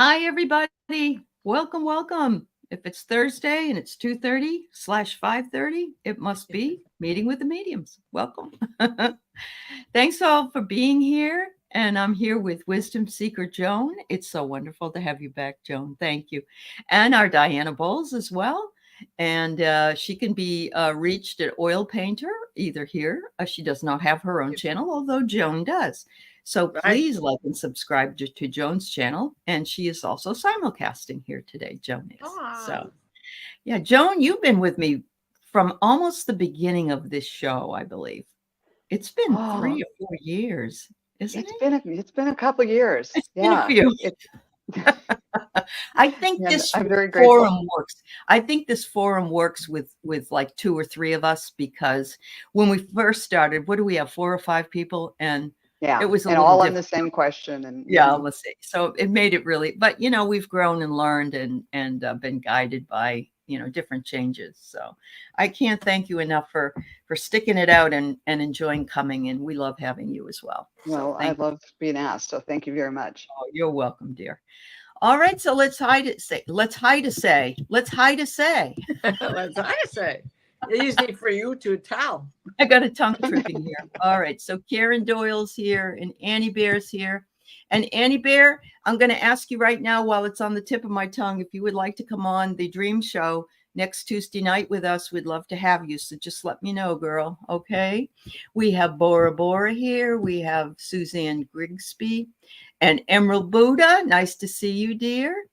Hi, everybody. Welcome, welcome. If it's Thursday and it's 2:30/5:30, it must be Meeting with the Mediums. Welcome. Thanks all for being here. And I'm here with Wisdom Seeker Joan. It's so wonderful to have you back, Joan. Thank you. And our Diana Bowles as well. And she can be reached at Oil Painter, either here. She does not have her own channel, although Joan does. So please like and subscribe to Joan's channel. And she is also simulcasting here today, Joan is. So, yeah, Joan, you've been with me from almost the beginning of this show, I believe. It's been 3 or 4 years, isn't it? It's been a couple years. It's been a few. I think this forum works. I think this forum works with like 2 or 3 of us, because when we first started, what do we have, 4 or 5 people? And it was and all on the same question. And let's see. So it made it really, but we've grown and learned and been guided by different changes. So I can't thank you enough for sticking it out and enjoying coming. And we love having you as well. Well, I love being asked. So thank you very much. Oh, you're welcome, dear. All right. So let's say. Easy for you to tell. I got a tongue tripping here. All right. So Karen Doyle's here and Annie Bear's here. And Annie Bear, I'm going to ask you right now, while it's on the tip of my tongue, if you would like to come on the Dream Show next Tuesday night with us. We'd love to have you. So just let me know, girl. Okay. We have Bora Bora here. We have Suzanne Grigsby and Emerald Buddha. Nice to see you, dear.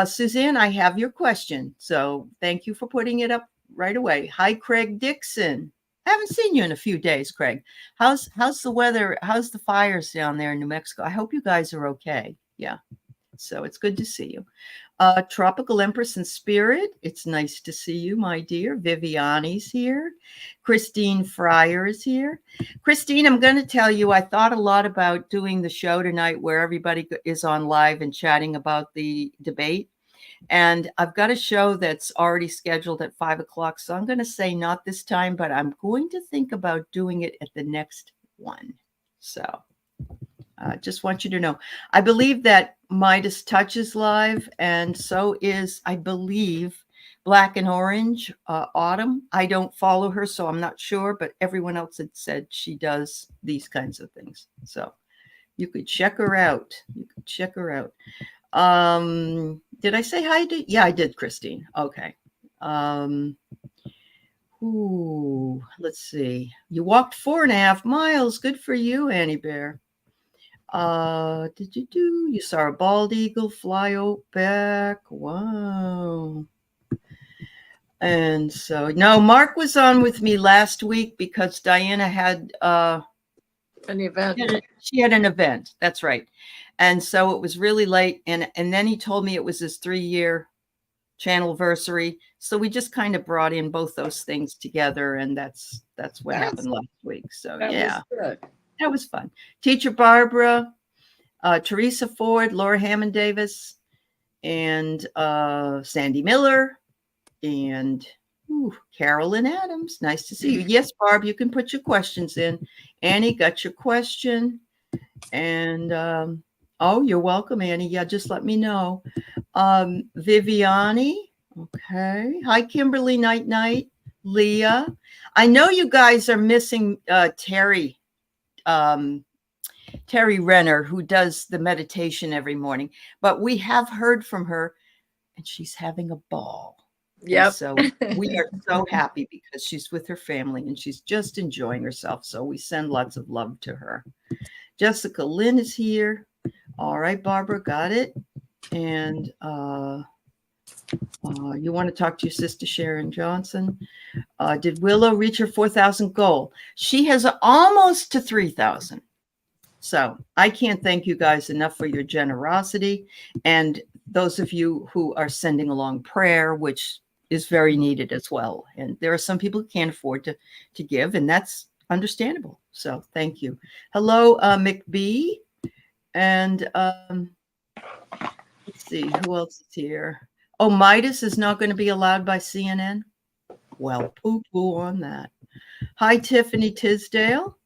Suzanne, I have your question. So thank you for putting it up right away. Hi, Craig Dixon. I haven't seen you in a few days, Craig. How's the weather? How's the fires down there in New Mexico? I hope you guys are okay. Yeah. So it's good to see you. Tropical Empress and Spirit. It's nice to see you, my dear. Viviani's here. Christine Fryer is here. Christine, I'm going to tell you, I thought a lot about doing the show tonight where everybody is on live and chatting about the debate. And I've got a show that's already scheduled at 5 o'clock. So I'm going to say not this time, but I'm going to think about doing it at the next one. So I just want you to know, I believe that Midas Touch is live. And so is, I believe, Black and Orange, Autumn. I don't follow her, so I'm not sure. But everyone else had said she does these kinds of things. So you could check her out. Did I say hi? Yeah, I did, Christine. Okay. Let's see. You walked 4.5 miles. Good for you, Annie Bear. You saw a bald eagle fly back. Wow. And so, no, Mark was on with me last week because Diana had an event. She had an event. That's right. And so it was really late. And then he told me it was his 3-year channelversary. So we just kind of brought in both those things together. And that's what happened last week. So yeah, that was fun. Teacher Barbara, Teresa Ford, Laura Hammond Davis, and Sandy Miller, and Carolyn Adams. Nice to see you. Yes, Barb, you can put your questions in. Annie, got your question. And oh, you're welcome, Annie. Yeah, just let me know. Viviani. Okay. Hi, Kimberly Night. Leah. I know you guys are missing Terry Renner, who does the meditation every morning, but we have heard from her and she's having a ball. Yeah. So we are so happy because she's with her family and she's just enjoying herself. So we send lots of love to her. Jessica Lynn is here. All right, Barbara, got it. And you want to talk to your sister, Sharon Johnson. Did Willow reach her 4,000 goal? She has almost to 3,000. So I can't thank you guys enough for your generosity. And those of you who are sending along prayer, which is very needed as well. And there are some people who can't afford to give, and that's understandable. So thank you. Hello, McBee. And let's see, who else is here? Oh, Midas is not going to be allowed by CNN? Well, poo-poo on that. Hi, Tiffany Tisdale.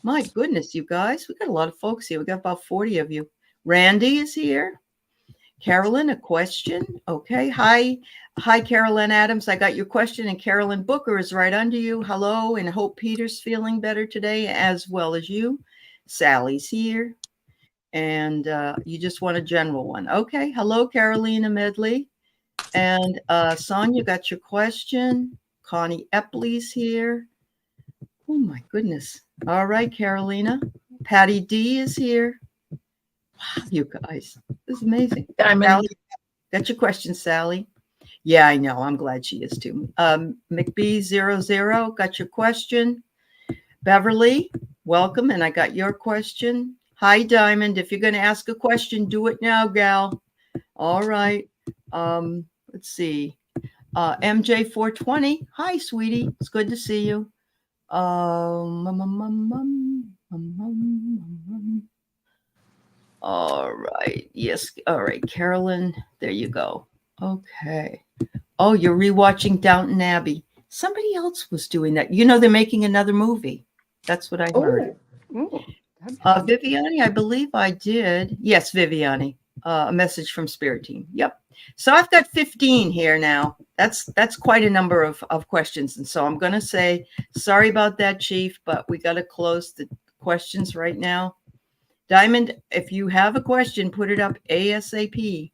My goodness, you guys, we got a lot of folks here. We got about 40 of you. Randy is here. Carolyn, a question. Okay. Hi, Carolyn Adams. I got your question, and Carolyn Booker is right under you. Hello, and hope Peter's feeling better today as well as you. Sally's here, and you just want a general one. Okay. Hello, Carolina Medley, and Sonia got your question. Connie Epley's here. Oh my goodness. All right, Carolina. Patty D is here. Wow, you guys, this is amazing. Diamond. Sally, got your question, Sally. Yeah, I know. I'm glad she is too. McBee00 got your question. Beverly, welcome. And I got your question. Hi, Diamond. If you're going to ask a question, do it now, gal. All right. Let's see. MJ420. Hi, sweetie. It's good to see you. All right. Yes. All right. Carolyn, there you go. Okay. Oh, you're rewatching Downton Abbey. Somebody else was doing that. You know, they're making another movie. That's what I heard. Ooh, Viviani, I believe I did. Yes, Viviani. A message from Spirit Team. Yep. So I've got 15 here now. That's quite a number of questions. And so I'm going to say, sorry about that, Chief, but we got to close the questions right now. Diamond, if you have a question, put it up ASAP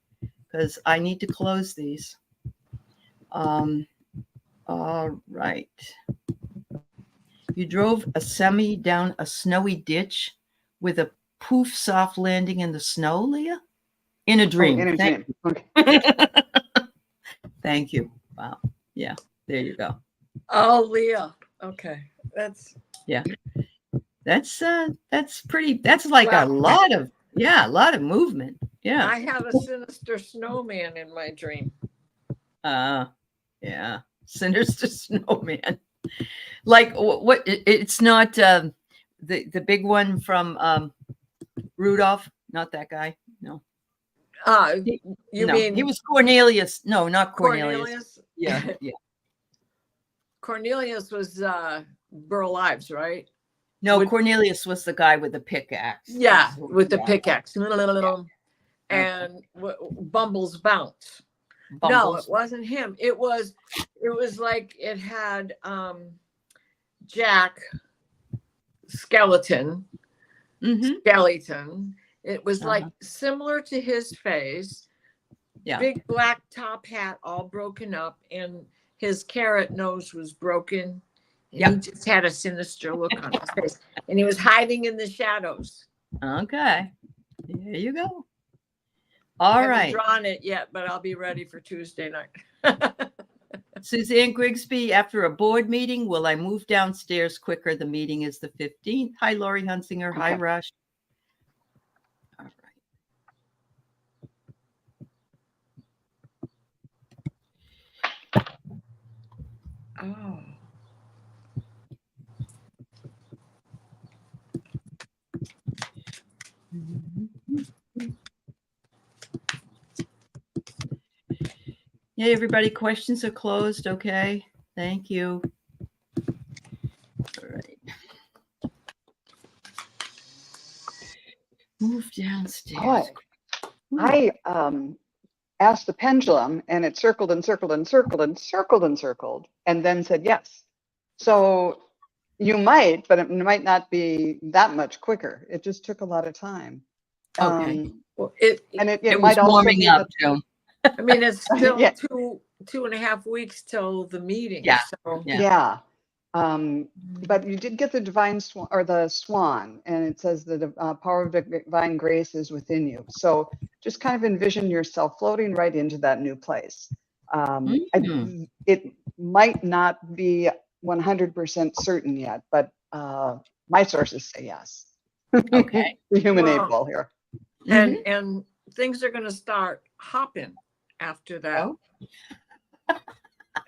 because I need to close these. All right. You drove a semi down a snowy ditch with a poof soft landing in the snow, Leah? In a dream. In a dream. Okay. Thank you. Wow. Yeah. There you go. Oh, Leah. Okay. That's pretty, that's like wow. a lot of movement. Yeah. I have a sinister snowman in my dream. Yeah. Sinister snowman. Like what it's not the big one from Rudolph, not that guy. No. You no, mean he was Cornelius? No, not Cornelius. Cornelius? Yeah. Cornelius was Burl Ives, right? No, Cornelius was the guy with the pickaxe. Yeah, with the pickaxe. Yeah. And Bumble's Bounce. No, Bumbles. it wasn't him. It was like it had Jack Skeleton. It was like similar to his face. Yeah. Big black top hat, all broken up, and his carrot nose was broken. And he just had a sinister look on his face. And he was hiding in the shadows. Okay. There you go. All I right. haven't drawn it yet, but I'll be ready for Tuesday night. Suzanne Grigsby, after a board meeting, will I move downstairs quicker? The meeting is the 15th. Hi, Lori Hunsinger. Hi, Rush. All right. Oh. Hey, everybody, questions are closed. Okay. Thank you. All right. Move downstairs. I asked the pendulum and it circled and circled and circled and circled and circled and then said yes. So you might, but it might not be that much quicker. It just took a lot of time. Okay. Well, it was might also warming be up too. I mean, it's still Yeah. 2.5 weeks till the meeting. Yeah. So. Yeah. But you did get the divine swan or the swan, and it says the power of divine grace is within you. So just kind of envision yourself floating right into that new place. It might not be 100% certain yet, but my sources say yes. Okay. The human ape ball here. And things are going to start hopping after that. Oh.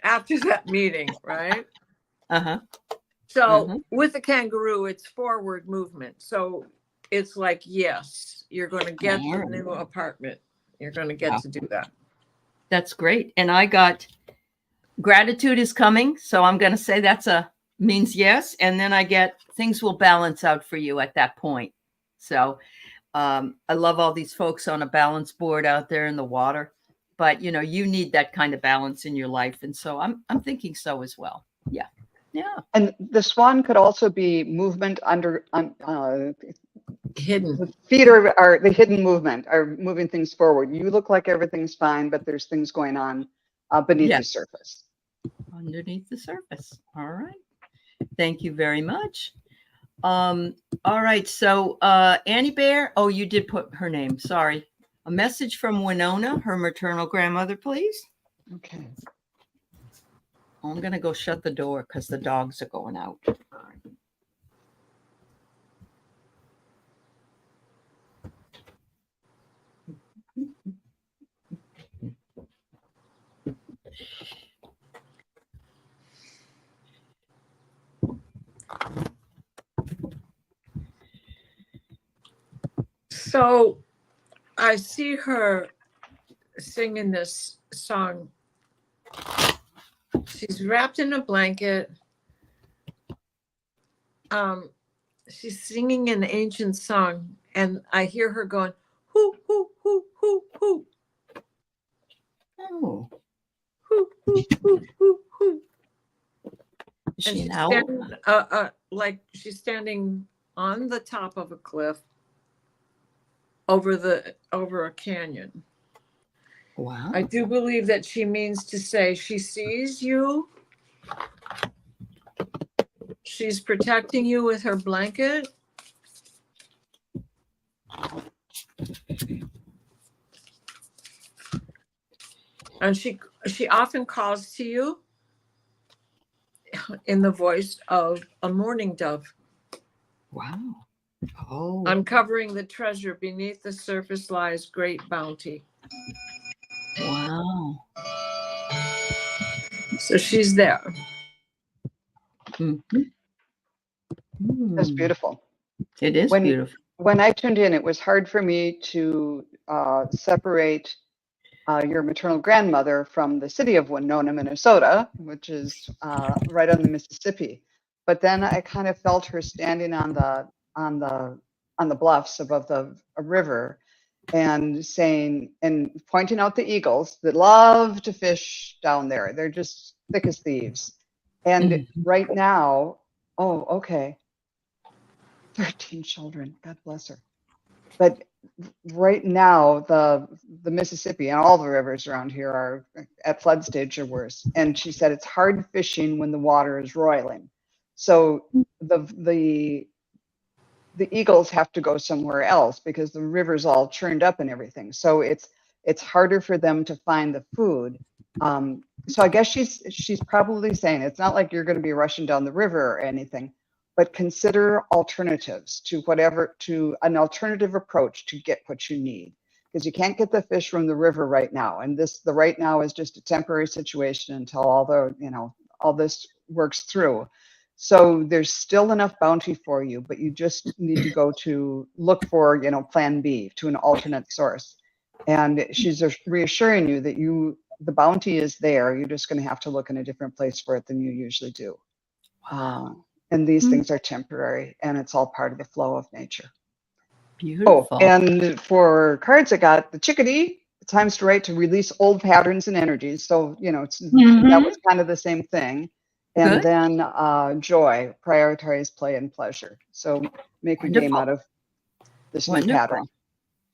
After that meeting, right? So with the kangaroo, it's forward movement. So it's like, yes, you're going to get the new apartment. You're going to get to do that. That's great. And I got gratitude is coming. So I'm going to say means yes. And then I get things will balance out for you at that point. So I love all these folks on a balance board out there in the water, but you know, you need that kind of balance in your life. And so I'm thinking so as well. Yeah. Yeah. And the swan could also be movement Hidden. the feet are the hidden movement, are moving things forward. You look like everything's fine, but there's things going on beneath the surface. Underneath the surface. All right. Thank you very much. All right. So Annie Bear, oh, you did put her name. Sorry. A message from Winona, her maternal grandmother, please. Okay. I'm going to go shut the door because the dogs are going out. So I see her singing this song. She's wrapped in a blanket. She's singing an ancient song, and I hear her going, hoo, hoo, hoo, hoo, hoo. Oh. Hoo, hoo, hoo, hoo, hoo. Is And she she's an owl? standing, like she's standing on the top of a cliff over a canyon. Wow. I do believe that she means to say she sees you. She's protecting you with her blanket. And she often calls to you in the voice of a mourning dove. Wow. Oh. Uncovering the treasure beneath the surface lies great bounty. Wow. So she's there. Mm-hmm. That's beautiful. It is beautiful. When I tuned in, it was hard for me to separate your maternal grandmother from the city of Winona, Minnesota, which is right on the Mississippi. But then I kind of felt her standing on the bluffs above the river and saying and pointing out the eagles that love to fish down there. They're just thick as thieves. And right now, oh, okay, 13 children, God bless her. But right now, the Mississippi and all the rivers around here are at flood stage or worse. And she said it's hard fishing when the water is roiling. So the eagles have to go somewhere else because the river's all churned up and everything. So it's harder for them to find the food. So I guess she's probably saying it's not like you're going to be rushing down the river or anything, but consider alternatives to an alternative approach to get what you need, because you can't get the fish from the river right now. And the right now is just a temporary situation until all this works through. So there's still enough bounty for you, but you just need to go to look for, plan B, to an alternate source. And she's reassuring you that the bounty is there. You're just going to have to look in a different place for it than you usually do. And these things are temporary, and it's all part of the flow of nature. Beautiful. Oh, and for cards, I got the chickadee. Times to write to release old patterns and energies. So, that was kind of the same thing. And then joy, prioritize play and pleasure. So make a game out of this new pattern.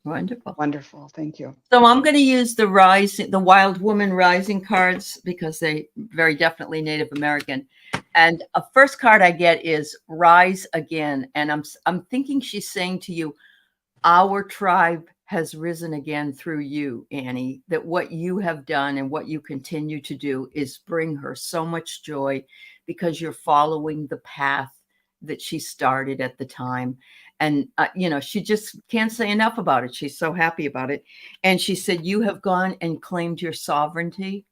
Wonderful. Wonderful. Thank you. So I'm going to use the Wild Woman Rising cards because they very definitely Native American. And a first card I get is Rise Again. And I'm thinking she's saying to you, our tribe has risen again through you, Annie, that what you have done and what you continue to do is bring her so much joy because you're following the path that she started at the time. And, she just can't say enough about it. She's so happy about it. And she said, you have gone and claimed your sovereignty,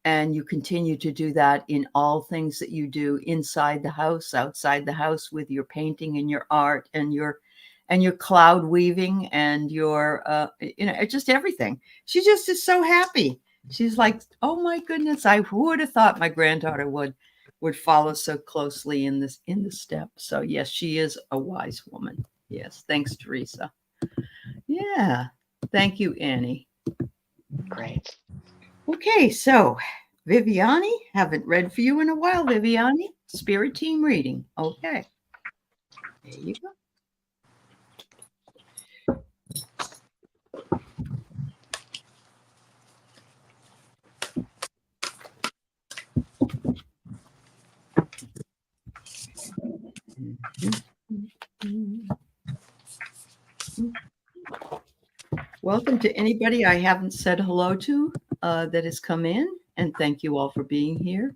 and you continue to do that in all things that you do inside the house, outside the house, with your painting and your art and your cloud weaving and your, just everything. She just is so happy. She's like, oh my goodness, I would have thought my granddaughter would follow so closely in the step. So yes, she is a wise woman. Yes. Thanks, Teresa. Yeah. Thank you, Annie. Great. Okay, so Viviani, haven't read for you in a while, Viviani. Spirit team reading. Okay. There you go. Welcome to anybody I haven't said hello to that has come in, and thank you all for being here.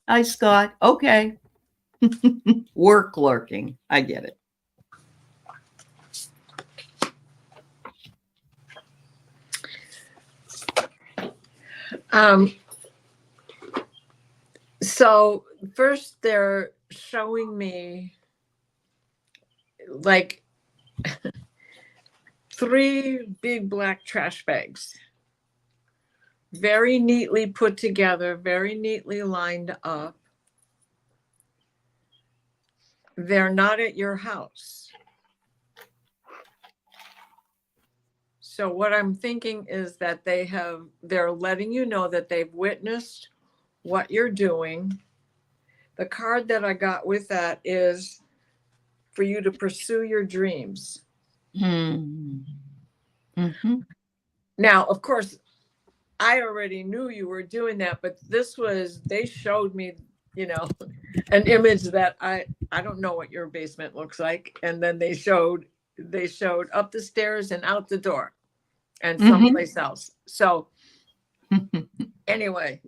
Hi, Scott. Okay. Work lurking. I get it. So first they're showing me like 3 big black trash bags, very neatly put together, very neatly lined up. They're not at your house. So what I'm thinking is that they're letting you know that they've witnessed what you're doing. The card that I got with that is for you to pursue your dreams. Mm-hmm. Now, of course, I already knew you were doing that, but they showed me, an image that I don't know what your basement looks like. And then they showed up the stairs and out the door and someplace else. So anyway,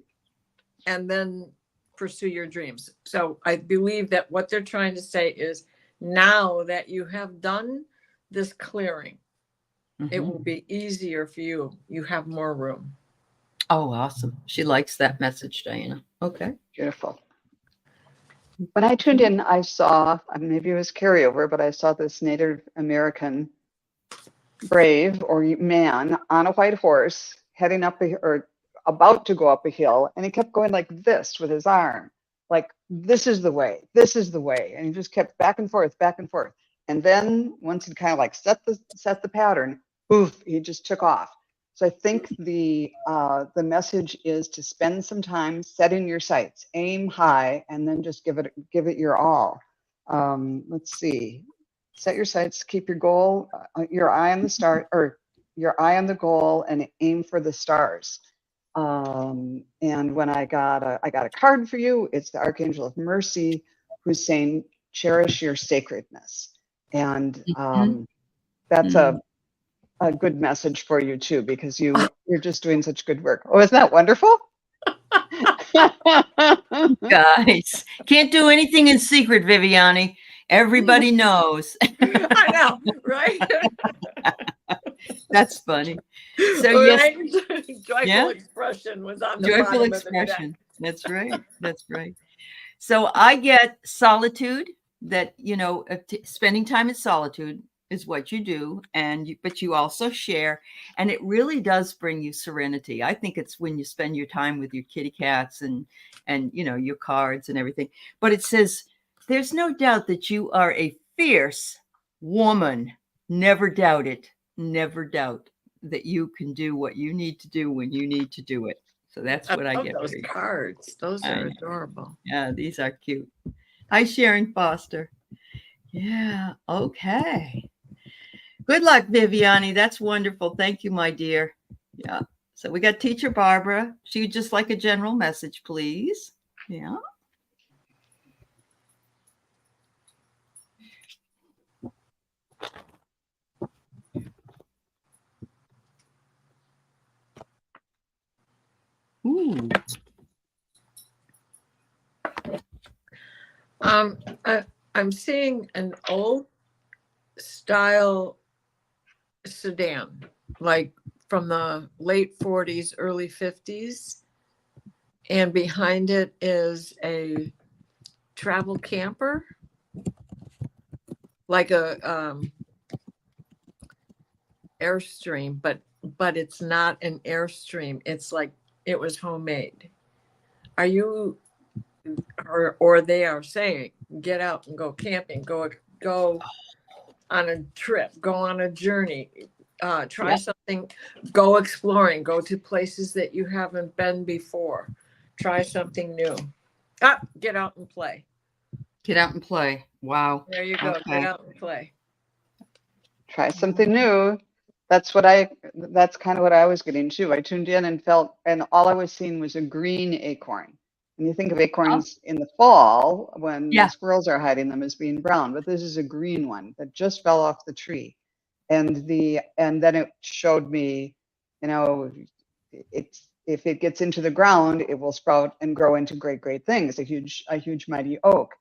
and then pursue your dreams. So I believe that what they're trying to say is now that you have done this clearing, it will be easier for you. You have more room. Oh, awesome. She likes that message, Diana. Okay. Beautiful. When I tuned in, I saw, maybe it was carryover, but I saw this Native American brave or man on a white horse heading up or about to go up a hill. And he kept going like this with his arm, like, this is the way, this is the way. And he just kept back and forth, back and forth. And then once he kind of like set the pattern, poof, he just took off. So I think the message is to spend some time setting your sights, aim high, and then just give it your all. Let's see. Set your sights, keep your goal, your eye on the star, or your eye on the goal, and aim for the stars. And when I got a card for you, it's the Archangel of Mercy, who's saying, cherish your sacredness. And that's a good message for you too, because you're just doing such good work. Oh, isn't that wonderful? Guys, can't do anything in secret, Viviani. Everybody knows. I know, right? That's funny. So right? yes, Joyful expression was on the joyful bottom expression. Of the deck. That's right. That's right. So I get solitude. That spending time in solitude is what you do, but you also share, and it really does bring you serenity. I think it's when you spend your time with your kitty cats and your cards and everything. But it says there's no doubt that you are a fierce woman. Never doubt it. Never doubt that you can do what you need to do when you need to do it. So that's what I get. Those cards. Those are adorable. Yeah, these are cute. Hi, Sharon Foster. Yeah, okay. Good luck, Viviani. That's wonderful. Thank you, my dear. Yeah. So we got Teacher Barbara. She would just like a general message, please. Yeah. Ooh. I'm seeing an old style sedan, like from the late 40s, early 50s. And behind it is a travel camper, like a Airstream, but it's not an Airstream. It's like it was homemade. Are you, or they are saying, get out and go camping, go on a trip, go on a journey, try Yeah. something, go exploring, go to places that you haven't been before, try something new. Get out and play. Get out and play. Wow. There you go. Okay. Get out and play. Try something new. That's kind of what I was getting too. I tuned in and felt, and all I was seeing was a green acorn. And you think of acorns in the fall when Yeah. the squirrels are hiding them as being brown, but this is a green one that just fell off the tree. And then it showed me, if it gets into the ground, it will sprout and grow into great things, a huge mighty oak.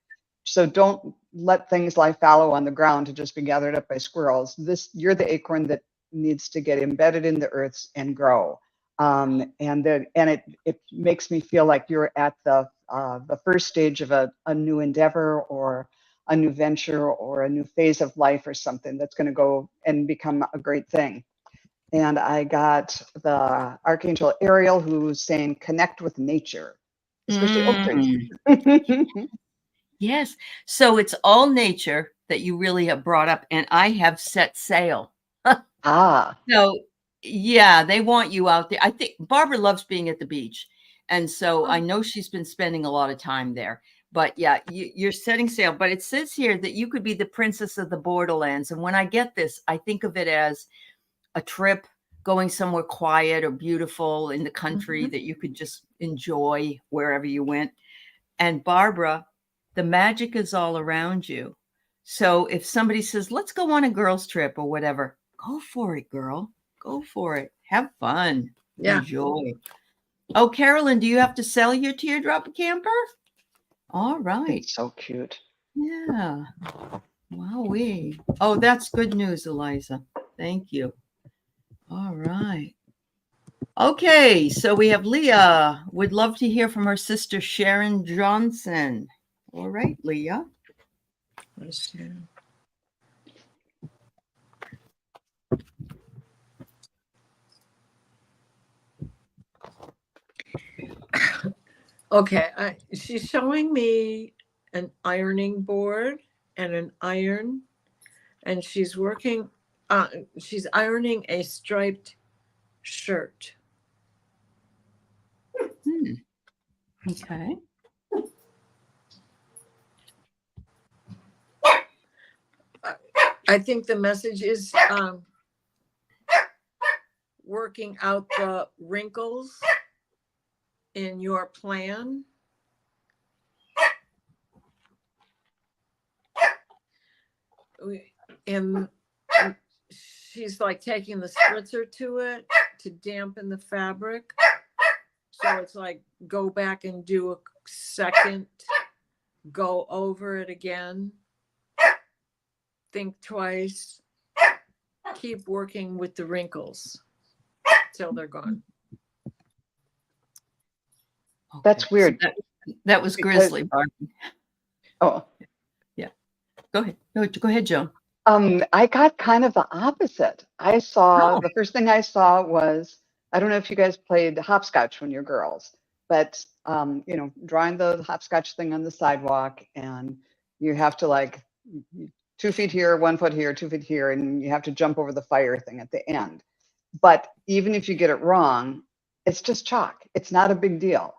So don't let things lie fallow on the ground to just be gathered up by squirrels. You're the acorn that needs to get embedded in the earth and grow. And it makes me feel like you're at the first stage of a new endeavor or a new venture or a new phase of life or something that's going to go and become a great thing. And I got the Archangel Ariel, who's saying connect with nature, especially oak trees. Yes. So it's all nature that you really have brought up, and I have set sail. So yeah, they want you out there. I think Barbara loves being at the beach. And so I know she's been spending a lot of time there. But yeah, you're setting sail. But it says here that you could be the princess of the borderlands. And when I get this, I think of it as a trip going somewhere quiet or beautiful in the country that you could just enjoy wherever you went. And Barbara, the magic is all around you. So if somebody says, let's go on a girls' trip or whatever, go for it, girl. Go for it. Have fun. Yeah. Enjoy. Oh, Carolyn, do you have to sell your teardrop camper? All right. It's so cute. Yeah. Wowee. Oh, that's good news, Eliza. Thank you. All right. Okay, so we have Leah. Would love to hear from her sister, Sharon Johnson. All right, Leah. Okay, she's showing me an ironing board and an iron, and she's working, she's ironing a striped shirt. Okay. I think the message is working out the wrinkles in your plan. And she's like taking the spritzer to it to dampen the fabric. So it's like go back and do a second, go over it again, think twice, keep working with the wrinkles till they're gone. Okay. That's weird. So that was Grizzly, Barbie. Oh. Yeah. Go ahead. No, go ahead, Joan. I got kind of the opposite. The first thing I saw was, I don't know if you guys played hopscotch when you're girls, but drawing the hopscotch thing on the sidewalk, and you have to like 2 feet here, 1 foot here, 2 feet here, and you have to jump over the fire thing at the end. But even if you get it wrong, it's just chalk. It's not a big deal.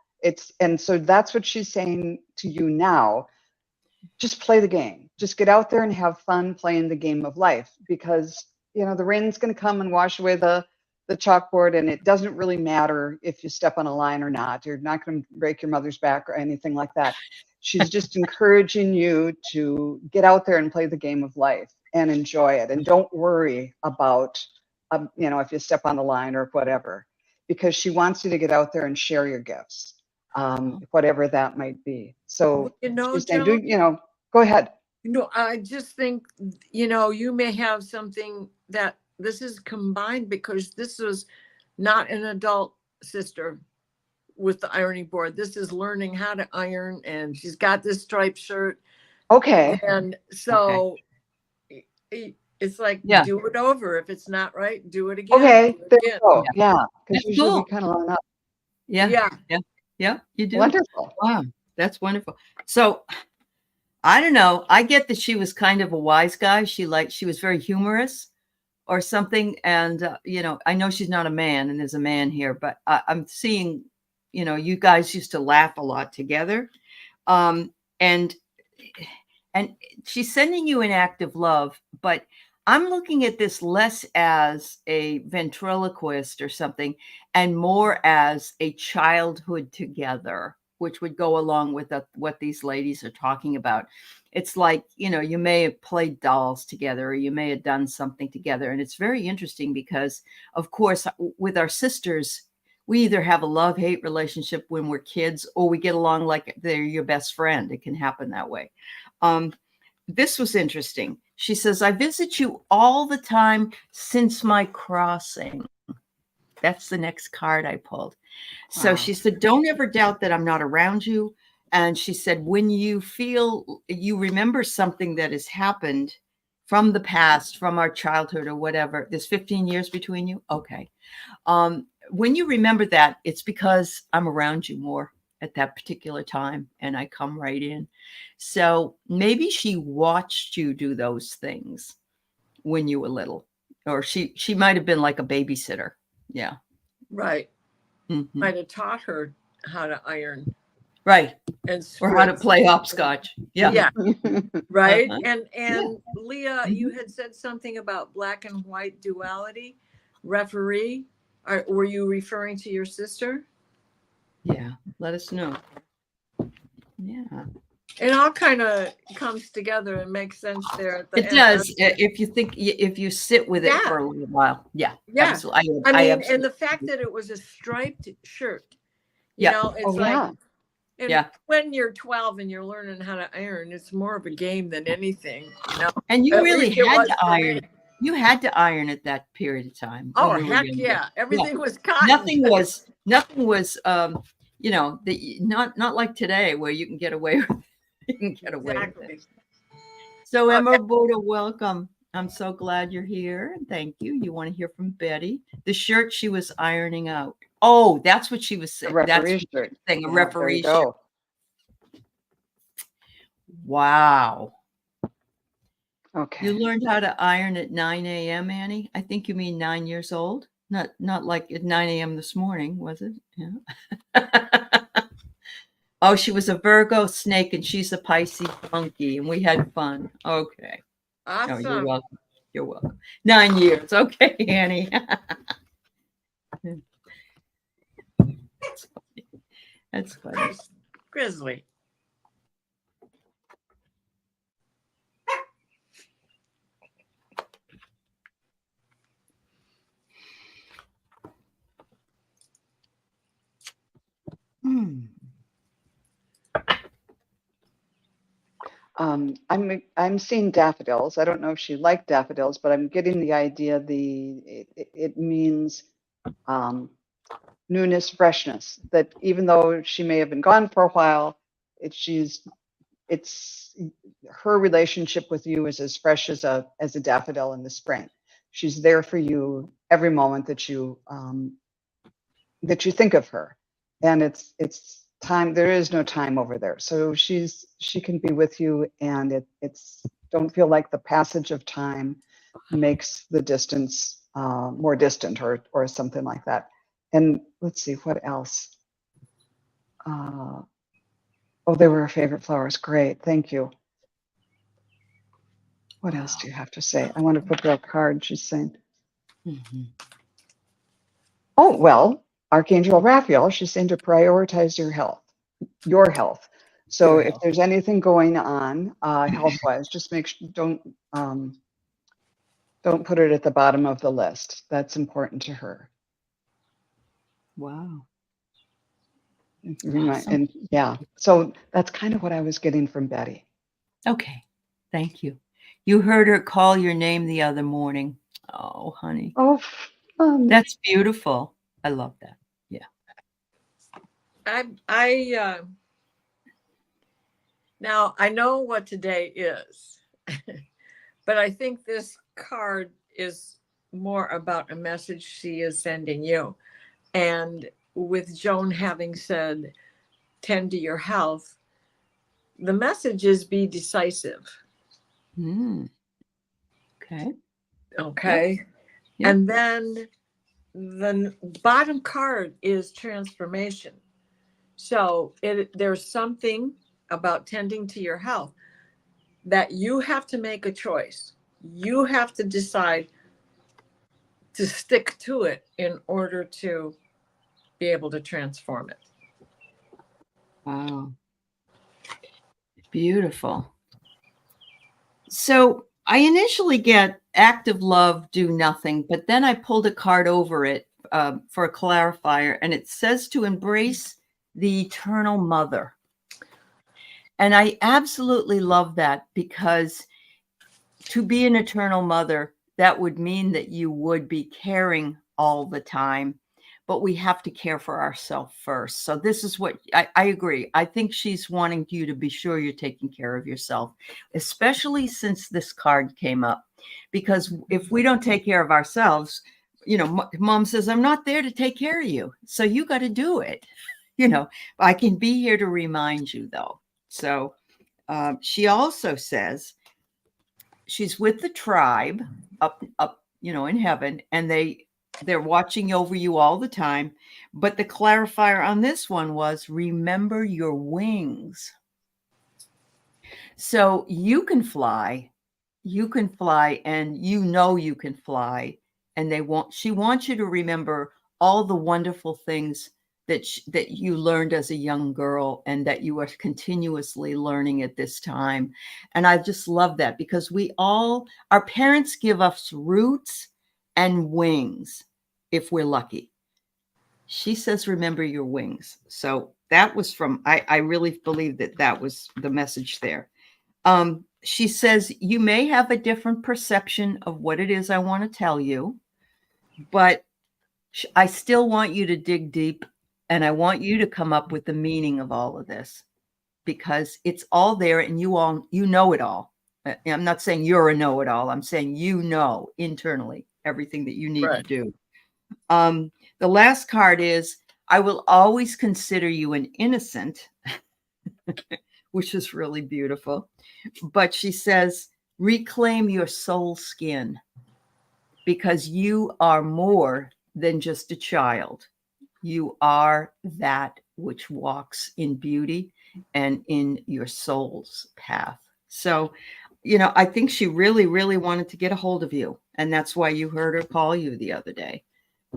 And so that's what she's saying to you now. Just play the game. Just get out there and have fun playing the game of life, because the rain's going to come and wash away the chalkboard, and it doesn't really matter if you step on a line or not. You're not going to break your mother's back or anything like that. She's just encouraging you to get out there and play the game of life and enjoy it, and don't worry about if you step on the line or whatever, because she wants you to get out there and share your gifts, whatever that might be. So she's saying, go ahead. I just think, you may have something that this is combined, because this was not an adult sister with the ironing board. This is learning how to iron, and she's got this striped shirt. Okay. And so it's like, do it over. If it's not right, do it again. Okay. There you go. Yeah. Because usually cool. we kind of line up. Yeah, you do. Wonderful. Wow, that's wonderful. So I don't know. I get that she was kind of a wise guy. She was very humorous or something. And, I know she's not a man and there's a man here, but I'm seeing, you guys used to laugh a lot together. Um, and, and she's sending you an act of love, but I'm looking at this less as a ventriloquist or something and more as a childhood together, which would go along with what these ladies are talking about. It's like, you may have played dolls together or you may have done something together. And it's very interesting because, of course, with our sisters, we either have a love-hate relationship when we're kids or we get along like they're your best friend. It can happen that way. This was interesting. She says, I visit you all the time since my crossing. That's the next card I pulled. So Wow. she said, don't ever doubt that I'm not around you. And she said, when you feel you remember something that has happened from the past, from our childhood or whatever, there's 15 years between you. Okay. When you remember that, it's because I'm around you more at that particular time and I come right in. So maybe she watched you do those things when you were little, or she might have been like a babysitter. Yeah. Right. Mm-hmm. Might have taught her how to iron. Right. And or how to play hopscotch. Yeah. Yeah. Right. Uh-huh. And Leah, you had said something about black and white duality, referee. Were you referring to your sister? Yeah. Let us know. Yeah. It all kind of comes together and makes sense there at the It end. does. If you sit with it for a little while. Yeah. Yeah. Absolutely. I mean, absolutely. and the fact that it was a striped shirt, Yeah. it's like, yeah. and Yeah. when you're 12 and you're learning how to iron, it's more of a game than anything, And you At really least it had was to for me. iron. You had to iron at that period of time. Oh, when we were heck younger. yeah. Everything was cotton. Nothing was not like today where you can get away with Exactly. it. So Okay. Emma Buddha, welcome. I'm so glad you're here. Thank you. You want to hear from Betty? The shirt she was ironing out. Oh, that's what she was saying. A That's referee shirt. saying, a Yeah, there referee you shirt. go. Wow. Okay. You learned how to iron at 9 a.m., Annie? I think you mean 9 years old. Not like at 9 a.m. this morning, was it? Yeah. Oh, she was a Virgo snake and she's a Pisces monkey, and we had fun. Okay. Awesome. Oh, you're welcome. You're welcome. 9 years. Okay, Annie. That's funny. That's funny. Grizzly. I'm seeing daffodils. I don't know if she liked daffodils, but I'm getting the idea. It means newness, freshness. That even though she may have been gone for a while, it's her relationship with you is as fresh as a daffodil in the spring. She's there for you every moment that you think of her, and it's time. There is no time over there, so she can be with you, and it's don't feel like the passage of time makes the distance more distant or something like that. And let's see what else. Oh, they were her favorite flowers. Great, thank you. What else do you have to say? I want to put that card. She's saying. Mm-hmm. Oh, well, Archangel Raphael, she's saying to prioritize your health. So if there's anything going on health-wise, just make sure don't put it at the bottom of the list. That's important to her. Wow. Awesome. And yeah, so that's kind of what I was getting from Betty. Okay, thank you. You heard her call your name the other morning. Oh, honey. Oh, that's beautiful. I love that. Yeah. Now I know what today is, but I think this card is more about a message she is sending you. And with Joan having said, tend to your health, the message is be decisive. Okay. Okay. Yep. And then the bottom card is transformation. So there's something about tending to your health that you have to make a choice. You have to decide to stick to it in order to be able to transform it. Wow. Beautiful. So I initially get active love, do nothing, but then I pulled a card over it for a clarifier, and it says to embrace the eternal mother. And I absolutely love that, because to be an eternal mother, that would mean that you would be caring all the time, but we have to care for ourselves first. So this is what I agree. I think she's wanting you to be sure you're taking care of yourself, especially since this card came up, because if we don't take care of ourselves, you know, mom says, I'm not there to take care of you. So you got to do it. You know, I can be here to remind you though. So she also says, she's with the tribe up, you know, in heaven, and they're watching over you all the time. But the clarifier on this one was, remember your wings. So you can fly, and you know you can fly. And she wants you to remember all the wonderful things that you learned as a young girl, and that you are continuously learning at this time. And I just love that, because our parents give us roots and wings if we're lucky. She says, remember your wings. So that was I really believe that was the message there. She says, you may have a different perception of what it is I want to tell you, but I still want you to dig deep, and I want you to come up with the meaning of all of this, because it's all there, and you know it all. I'm not saying you're a know-it-all. I'm saying you know internally everything that you need to do. The last card is, I will always consider you an innocent, which is really beautiful. But she says, reclaim your soul skin, because you are more than just a child. You are that which walks in beauty and in your soul's path. So, you know, I think she really, really wanted to get a hold of you. And that's why you heard her call you the other day.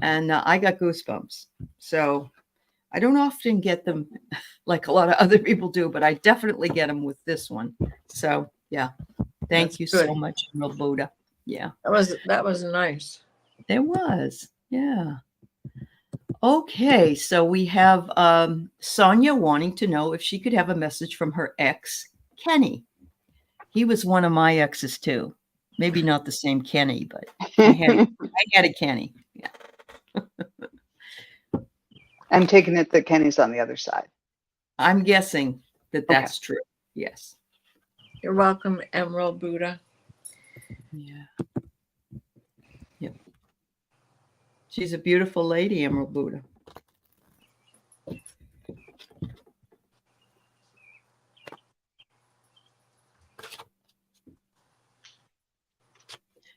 And I got goosebumps. So I don't often get them like a lot of other people do, but I definitely get them with this one. So, yeah. Thank you so much, Emerald Buddha. Yeah. That was nice. It was. Yeah. Okay, so we have Sonia wanting to know if she could have a message from her ex, Kenny. He was one of my exes too. Maybe not the same Kenny, but I had a Kenny. Yeah. I'm taking it that Kenny's on the other side. I'm guessing that that's true. Yes. You're welcome, Emerald Buddha. Yeah. Yep. She's a beautiful lady, Emerald Buddha.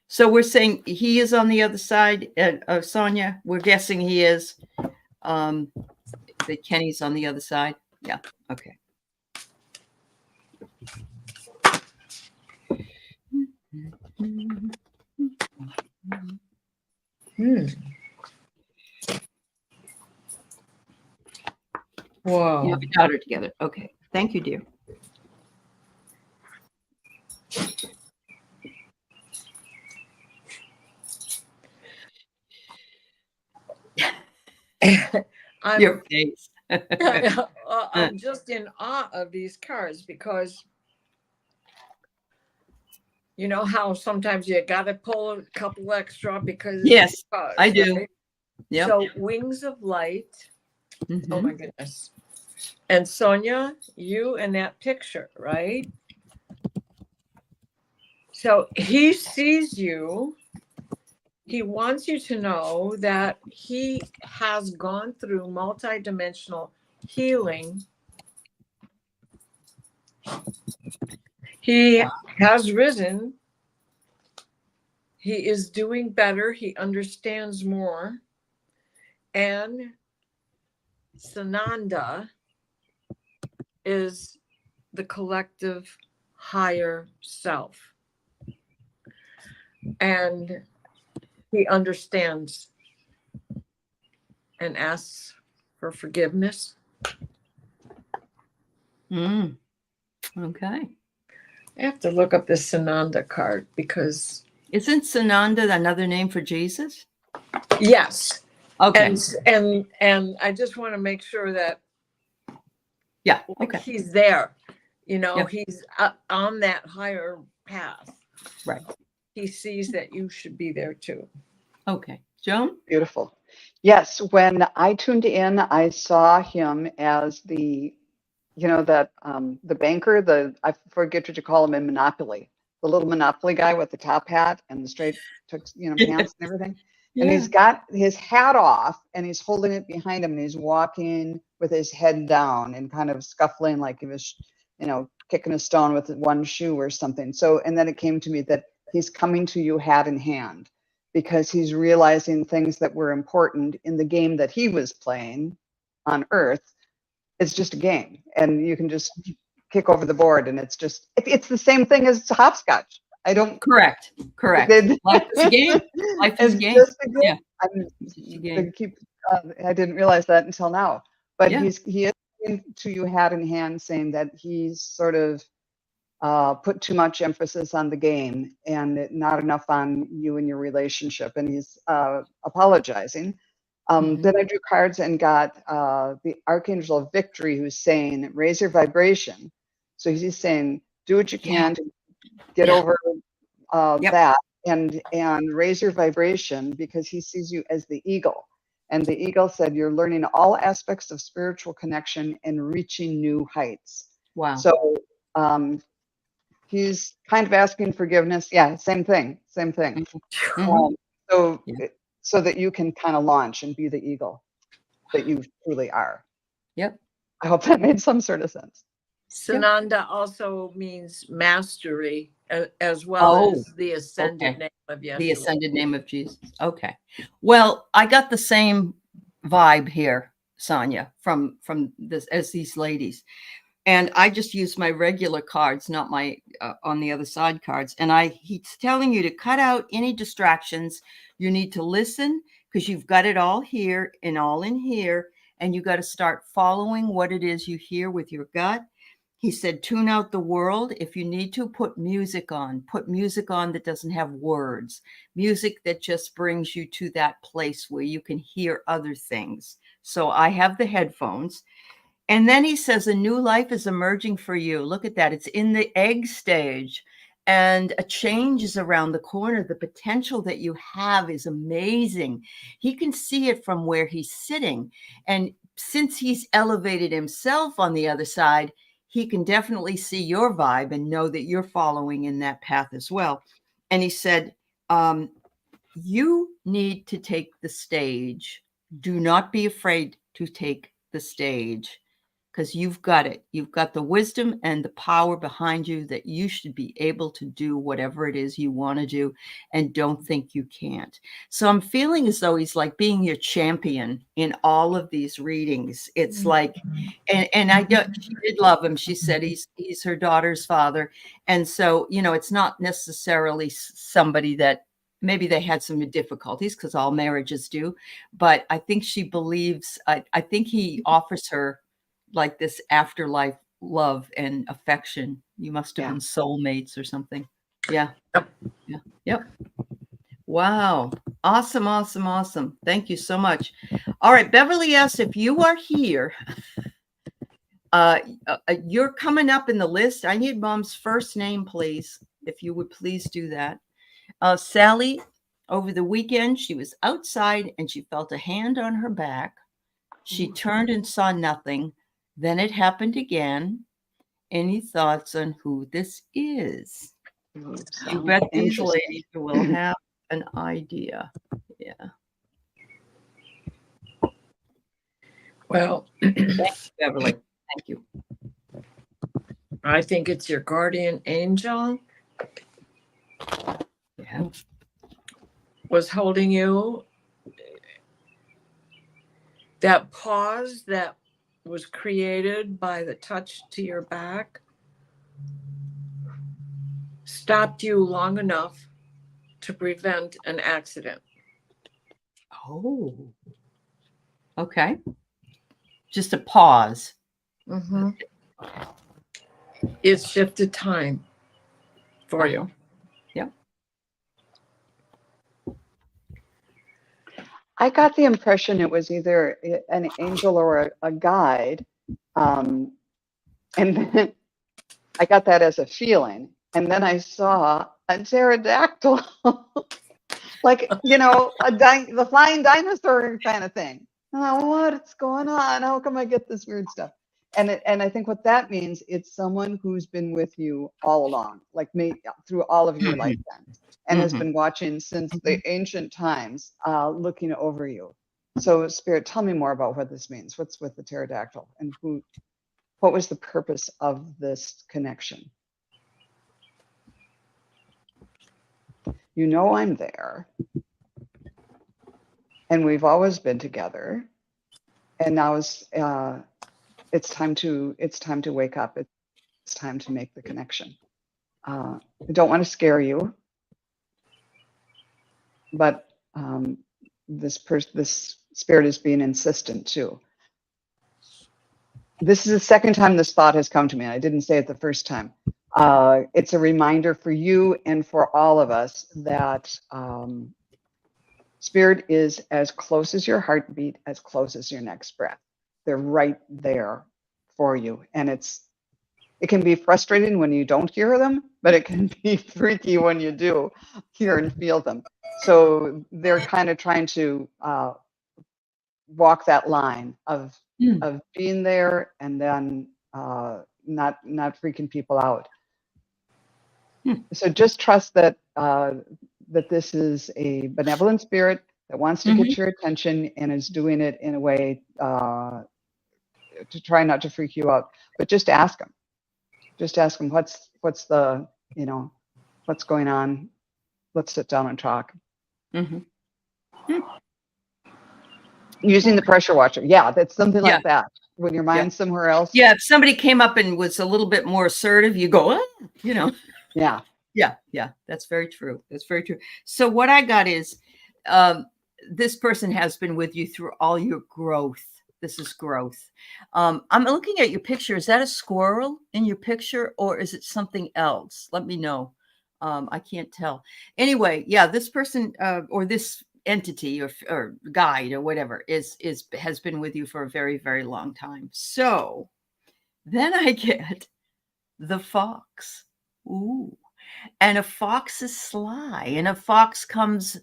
So we're saying he is on the other side, Sonia. We're guessing he is. That Kenny's on the other side. Yeah. Okay. Wow. You have a daughter together. Okay. Thank you, dear. Your face. I'm just in awe of these cards, because you know how sometimes you got to pull a couple extra because yes, cards, I do. Right? Yep. So Wings of Light. Mm-hmm. Oh my goodness. And Sonia, you in that picture, right? So he sees you. He wants you to know that he has gone through multidimensional healing. He has risen. He is doing better. He understands more. And Sananda is the collective higher self. And he understands and asks for forgiveness. Okay. I have to look up this Sananda card because Isn't Sananda another name for Jesus? yes. Okay. And I just want to make sure that Yeah. like, Okay. he's there, you know, Yep. he's on that higher path. Right. He sees that you should be there too. Okay. Joan? Beautiful. Yes, when I tuned in, I saw him as the, that the banker, I forget what you call him in Monopoly, the little Monopoly guy with the top hat and the straight, pants and everything. And he's got his hat off and he's holding it behind him and he's walking with his head down and kind of scuffling like he was, kicking a stone with one shoe or something. So, and then it came to me that he's coming to you hat in hand because he's realizing things that were important in the game that he was playing on Earth. It's just a game and you can just kick over the board and it's the same thing as hopscotch. I don't. Correct. Life is a game. Life is a game. Just a game. Yeah. I didn't realize that until now. But Yeah. he is to you hat in hand saying that he's sort of put too much emphasis on the game and not enough on you and your relationship. And he's apologizing. Then I drew cards and got the Archangel of Victory, who's saying, raise your vibration. So he's saying, do what you can to get over that and raise your vibration because he sees you as the eagle. And the eagle said, you're learning all aspects of spiritual connection and reaching new heights. Wow. So he's kind of asking forgiveness. Yeah, same thing. So that you can kind of launch and be the eagle that you truly are. Yep. I hope that made some sort of sense. Sananda also means mastery as well as the ascended name of Yeshua. The ascended name of Jesus. Okay. Well, I got the same vibe here, Sonia, from this as these ladies. And I just use my regular cards, not my on the other side cards. And he's telling you to cut out any distractions. You need to listen because you've got it all here and all in here. And you got to start following what it is you hear with your gut. He said, tune out the world. If you need to, put music on that doesn't have words, music that just brings you to that place where you can hear other things. So I have the headphones. And then he says, a new life is emerging for you. Look at that. It's in the egg stage and a change is around the corner. The potential that you have is amazing. He can see it from where he's sitting. And since he's elevated himself on the other side, he can definitely see your vibe and know that you're following in that path as well. And he said, you need to take the stage. Do not be afraid to take the stage because you've got it. You've got the wisdom and the power behind you that you should be able to do whatever it is you want to do and don't think you can't. So I'm feeling as though he's like being your champion in all of these readings. It's like, and she did love him. She said he's her daughter's father. And so, it's not necessarily somebody that maybe they had some difficulties because all marriages do, but I think she believes, I think he offers her like this afterlife love and affection. You must have been soulmates or something. Yeah. Yep. Wow. Awesome. Thank you so much. All right. Beverly asks if you are here, you're coming up in the list. I need Mom's first name, please. If you would please do that. Sally, over the weekend, she was outside and she felt a hand on her back. She turned and saw nothing. Then it happened again. Any thoughts on who this is? You bet these ladies will have an idea. Yeah. Well, thank you, Beverly. Thank you. I think it's your guardian angel Yeah. was holding you. That pause that was created by the touch to your back stopped you long enough to prevent an accident. Oh. Okay. Just a pause. Mm-hmm. It shifted time for you. Yep. I got the impression it was either an angel or a guide. And then I got that as a feeling. And then I saw a pterodactyl, like, the flying dinosaur kind of thing. Oh, what's going on? How come I get this weird stuff? And I think what that means, it's someone who's been with you all along, like me, through all of your Mhm. lifetimes, and has Mhm. been watching since the ancient times, looking over you. So, Spirit, tell me more about what this means. What's with the pterodactyl, and what was the purpose of this connection? I'm there, and we've always been together, and now it's time to wake up. It's time to make the connection. I don't want to scare you, but this spirit is being insistent too. This is the second time this thought has come to me. I didn't say it the first time. It's a reminder for you and for all of us that spirit is as close as your heartbeat, as close as your next breath. They're right there for you. And it can be frustrating when you don't hear them, but it can be freaky when you do hear and feel them. So they're kind of trying to walk that line of being there and then not freaking people out. So just trust that that this is a benevolent spirit that wants to get your attention and is doing it in a way to try not to freak you out. But just ask them. Just ask them what's the what's going on. Let's sit down and talk. Using the pressure washer. Yeah, that's something like that. When your mind's somewhere else. Yeah, if somebody came up and was a little bit more assertive, you go, Yeah. Yeah, that's very true. That's very true. So what I got is this person has been with you through all your growth. This is growth. I'm looking at your picture. Is that a squirrel in your picture or is it something else? Let me know. I can't tell. Anyway, yeah, this person or this entity or guide or whatever has been with you for a very, very long time. So then I get the fox. Ooh. And a fox is sly, and a fox comes,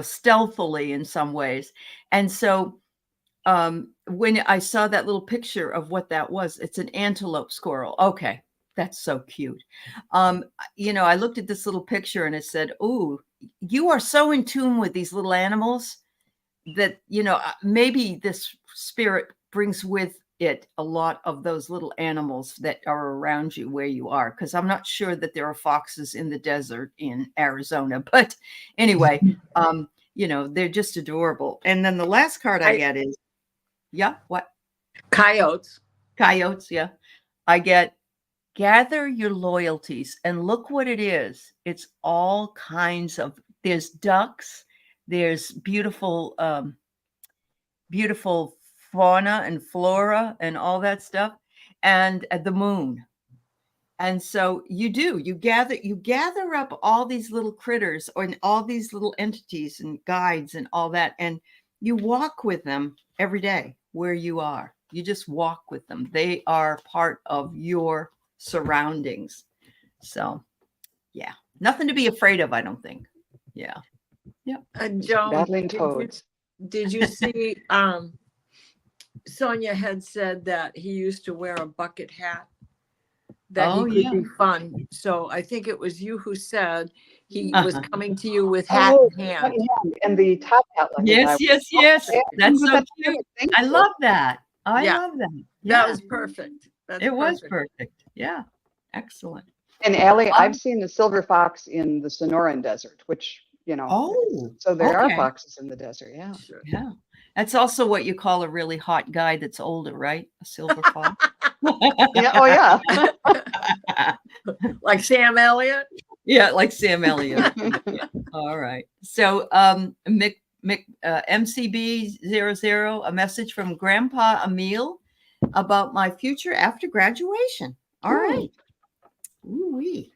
stealthily in some ways. And so when I saw that little picture of what that was, it's an antelope squirrel. Okay, that's so cute. I looked at this little picture and it said, "Ooh, you are so in tune with these little animals that, maybe this spirit brings with it a lot of those little animals that are around you where you are." Because I'm not sure that there are foxes in the desert in Arizona. But anyway, they're just adorable. And then the last card I get is, what? Coyotes. Coyotes, yeah. I get gather your loyalties, and look what it is. It's all kinds of, there's ducks, there's beautiful fauna and flora and all that stuff, and the moon. And so you gather up all these little critters or all these little entities and guides and all that, and you walk with them every day where you are. You just walk with them. They are part of your surroundings. So yeah, nothing to be afraid of, I don't think. Yeah. Joan, Battling toads. did you see Sonia had said that he used to wear a bucket hat, that he could be fun. So I think it was you who said he was coming to you with hat in hand. And the top hat. Like Yes. That's so cute. I love that. I love that. That was perfect. It was perfect. Yeah. Excellent. And Allie, Um, I've seen the silver fox in the Sonoran Desert, which, Oh, so there are okay. foxes in the desert. Yeah. Sure. Yeah. That's also what you call a really hot guy that's older, right? A silver fox. Yeah. Oh, yeah. Like Sam Elliott. Yeah, like Sam Elliott. Yeah. All right. So, MCB00, a message from Grandpa Emil about my future after graduation. All right. Ooh-wee.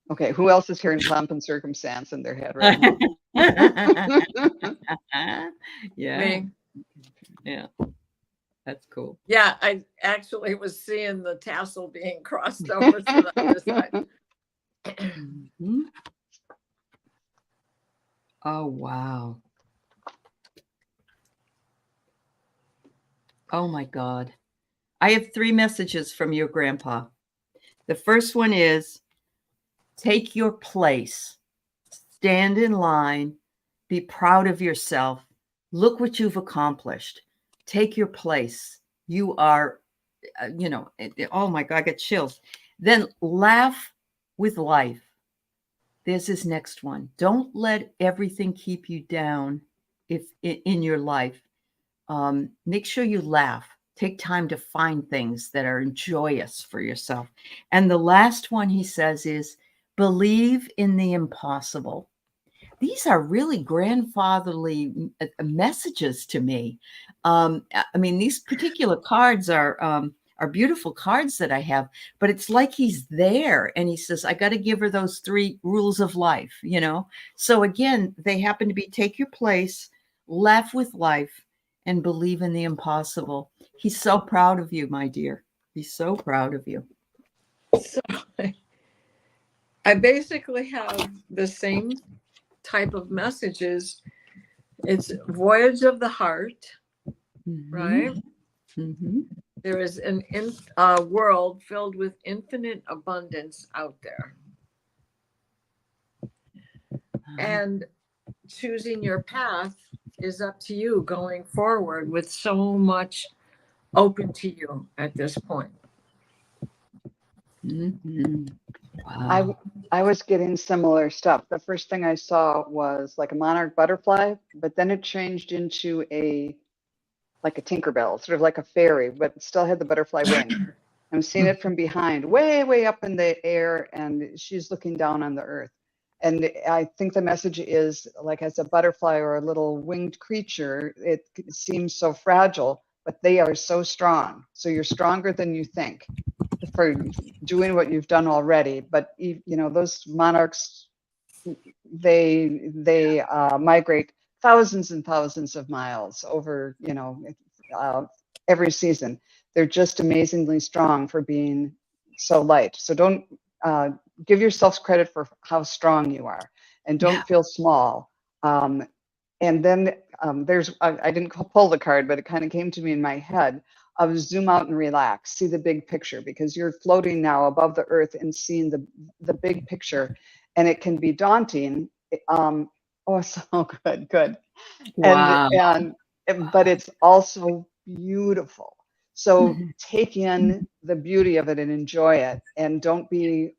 Okay. Who else is hearing pomp and circumstance in their head right now? Yeah. Me. Yeah. That's cool. Yeah, I actually was seeing the tassel being crossed over to the other side. Mhm. Oh, wow. Oh, my God. I have 3 messages from your grandpa. The first one is take your place, stand in line, be proud of yourself. Look what you've accomplished. Take your place. You are, oh my God, I get chills. Then laugh with life. There's this next one. Don't let everything keep you down if in your life. Make sure you laugh. Take time to find things that are joyous for yourself. And the last one he says is believe in the impossible. These are really grandfatherly messages to me. I mean, these particular cards are beautiful cards that I have, but it's like he's there and he says, I got to give her those 3 rules of life, So again, they happen to be take your place, laugh with life, and believe in the impossible. He's so proud of you, my dear. He's so proud of you. So I basically have the same type of messages. It's voyage of the heart, right? Mm-hmm. There is a world filled with infinite abundance out there. And choosing your path is up to you going forward with so much open to you at this point. Mm-hmm. Wow. I was getting similar stuff. The first thing I saw was like a monarch butterfly, but then it changed into like a Tinkerbell, sort of like a fairy, but it still had the butterfly wing. I'm seeing it from behind, way, way up in the air, and she's looking down on the earth. And I think the message is like as a butterfly or a little winged creature, it seems so fragile, but they are so strong. So you're stronger than you think for doing what you've done already. But those monarchs, they migrate thousands and thousands of miles over every season. They're just amazingly strong for being so light. So don't give yourself credit for how strong you are, and don't feel small. And then I didn't pull the card, but it kind of came to me in my head of zoom out and relax, see the big picture, because you're floating now above the earth and seeing the big picture, and it can be daunting. Oh, so good. Wow. But it's also beautiful. So take in the beauty of it and enjoy it, and don't be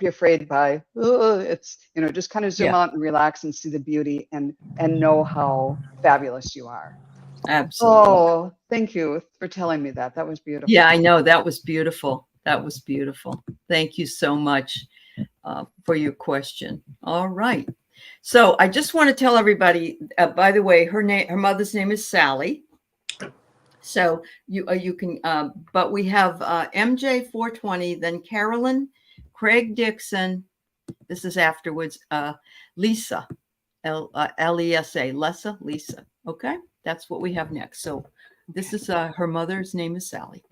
afraid by it's just kind of zoom out and relax and see the beauty and know how fabulous you are. Absolutely. Oh, thank you for telling me that. That was beautiful. Yeah, I know. That was beautiful. That was beautiful. Thank you so much for your question. All right. So I just want to tell everybody, by the way, her mother's name is Sally. So you can, but we have MJ 420, then Carolyn, Craig Dixon. This is afterwards. Lisa, Lesa, Lisa. Okay, that's what we have next. So this is her mother's name is Sally.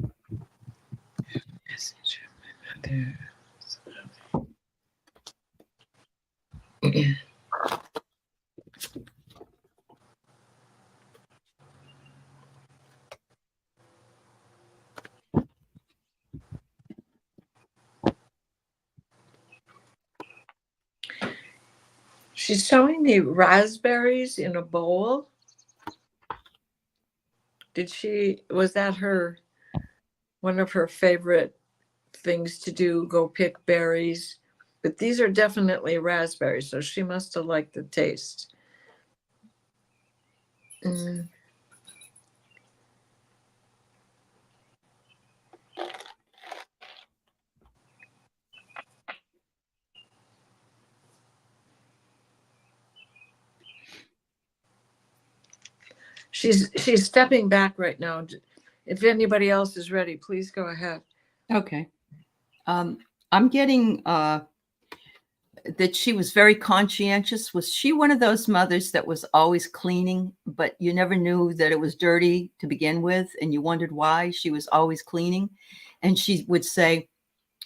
She's showing me raspberries in a bowl. Was that her one of her favorite things to do, go pick berries. But these are definitely raspberries, so she must have liked the taste. Mm. She's stepping back right now. If anybody else is ready, please go ahead. Okay. I'm getting that she was very conscientious. Was she one of those mothers that was always cleaning, but you never knew that it was dirty to begin with, and you wondered why she was always cleaning? And she would say,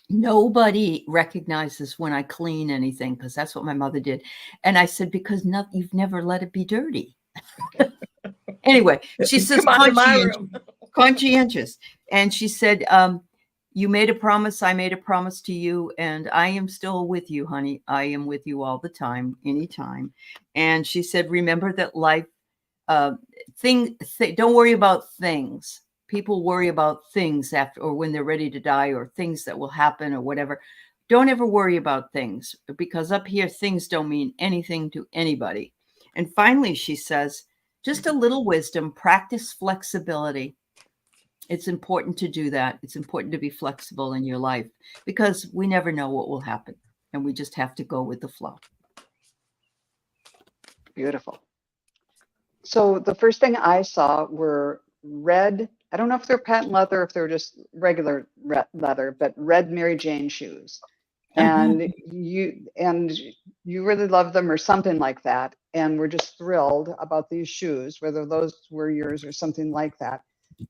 nobody recognizes when I clean anything, because that's what my mother did. And I said, because you've never let it be dirty. Anyway, she says Come on to my room. conscientious. And she said, you made a promise, I made a promise to you, and I am still with you, honey. I am with you all the time, anytime. And she said, remember that life, don't worry about things. People worry about things after, or when they're ready to die, or things that will happen or whatever. Don't ever worry about things, because up here, things don't mean anything to anybody. And finally, she says, just a little wisdom, practice flexibility. It's important to do that. It's important to be flexible in your life, because we never know what will happen, and we just have to go with the flow. Beautiful. So the first thing I saw were red, I don't know if they're patent leather, if they're just regular leather, but red Mary Jane shoes. And you really love them or something like that. And we're just thrilled about these shoes, whether those were yours or something like that.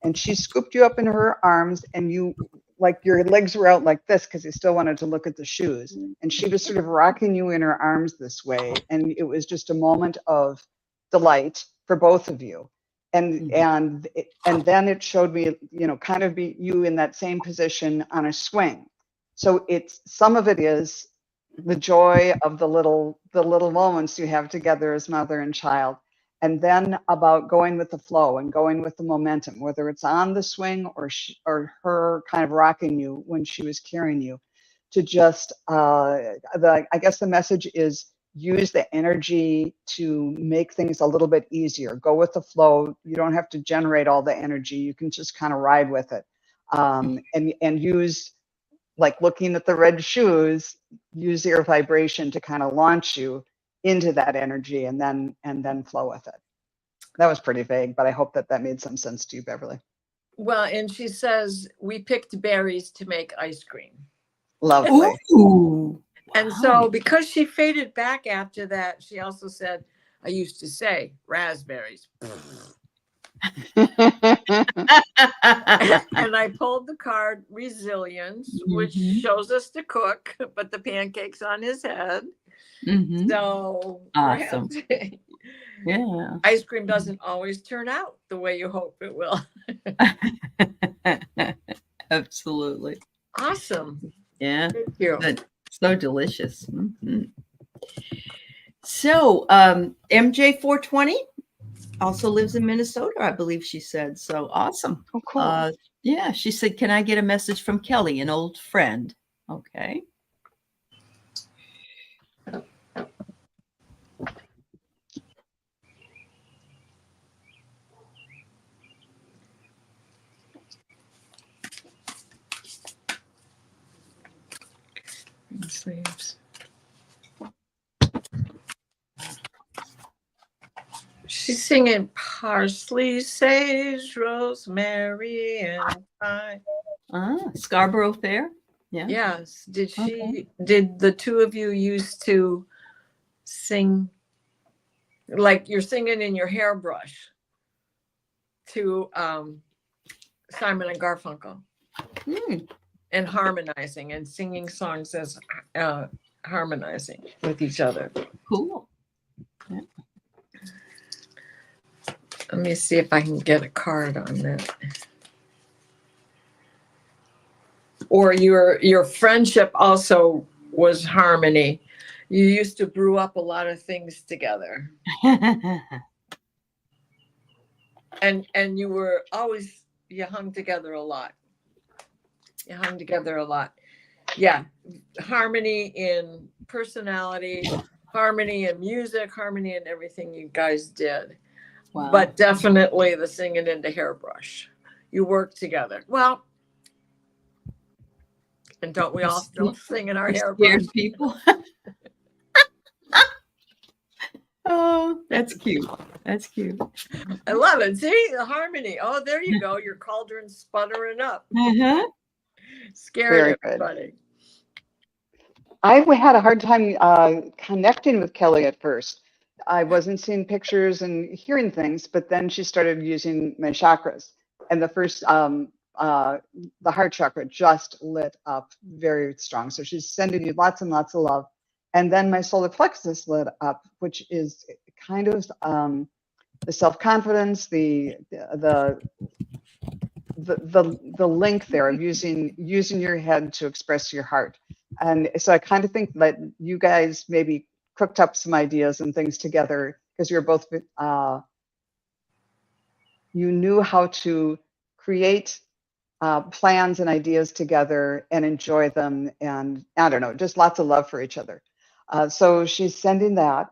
And she scooped you up in her arms, and you, like, your legs were out like this because you still wanted to look at the shoes. And she was sort of rocking you in her arms this way. And it was just a moment of delight for both of you. And then it showed me, kind of be you in that same position on a swing. So some of it is the joy of the little moments you have together as mother and child, and then about going with the flow and going with the momentum, whether it's on the swing or her kind of rocking you when she was carrying you, to just I guess the message is, use the energy to make things a little bit easier. Go with the flow. You don't have to generate all the energy. You can just kind of ride with it, and use, like looking at the red shoes, use your vibration to kind of launch you into that energy, and then flow with it. That was pretty vague, but I hope that made some sense to you, Beverly. Well, and she says, we picked berries to make ice cream. Lovely. Ooh, and so because she faded back after that, she also said, I used to say raspberries. And I pulled the card resilience, which shows us to cook, but the pancakes on his head. So awesome. Yeah. Ice cream doesn't always turn out the way you hope it will. Absolutely. Awesome. Yeah. Thank you. Good. So delicious. So MJ 420 also lives in Minnesota, I believe she said. So awesome. Oh, cool. Yeah, she said, can I get a message from Kelly, an old friend? Okay. Sleeves. She's singing parsley, sage, rosemary, and thyme. Scarborough Fair. Yeah. Yes. Did the two of you used to sing, like you're singing in your hairbrush to Simon and Garfunkel? And harmonizing and singing songs as harmonizing with each other. Cool. Yeah. Let me see if I can get a card on that. Or your friendship also was harmony. You used to brew up a lot of things together. And you hung together a lot. You hung together a lot. Yeah. Harmony in personality, harmony in music, harmony in everything you guys did. Wow. But definitely the singing into Hairbrush. You work together. Well, and don't we all still sing in our You Hairbrush? scared people. Oh, that's cute. That's cute. I love it. See the harmony. Oh, there you go. Your cauldron sputtering up. Uh-huh. Scared Very good. everybody. I had a hard time connecting with Kelly at first. I wasn't seeing pictures and hearing things, but then she started using my chakras, and the first, the heart chakra just lit up very strong. So she's sending you lots and lots of love, and then my solar plexus lit up, which is kind of the self-confidence, the link there of using your head to express your heart. And so I kind of think that you guys maybe cooked up some ideas and things together because you're both you knew how to create plans and ideas together and enjoy them, and I don't know, just lots of love for each other. So she's sending that.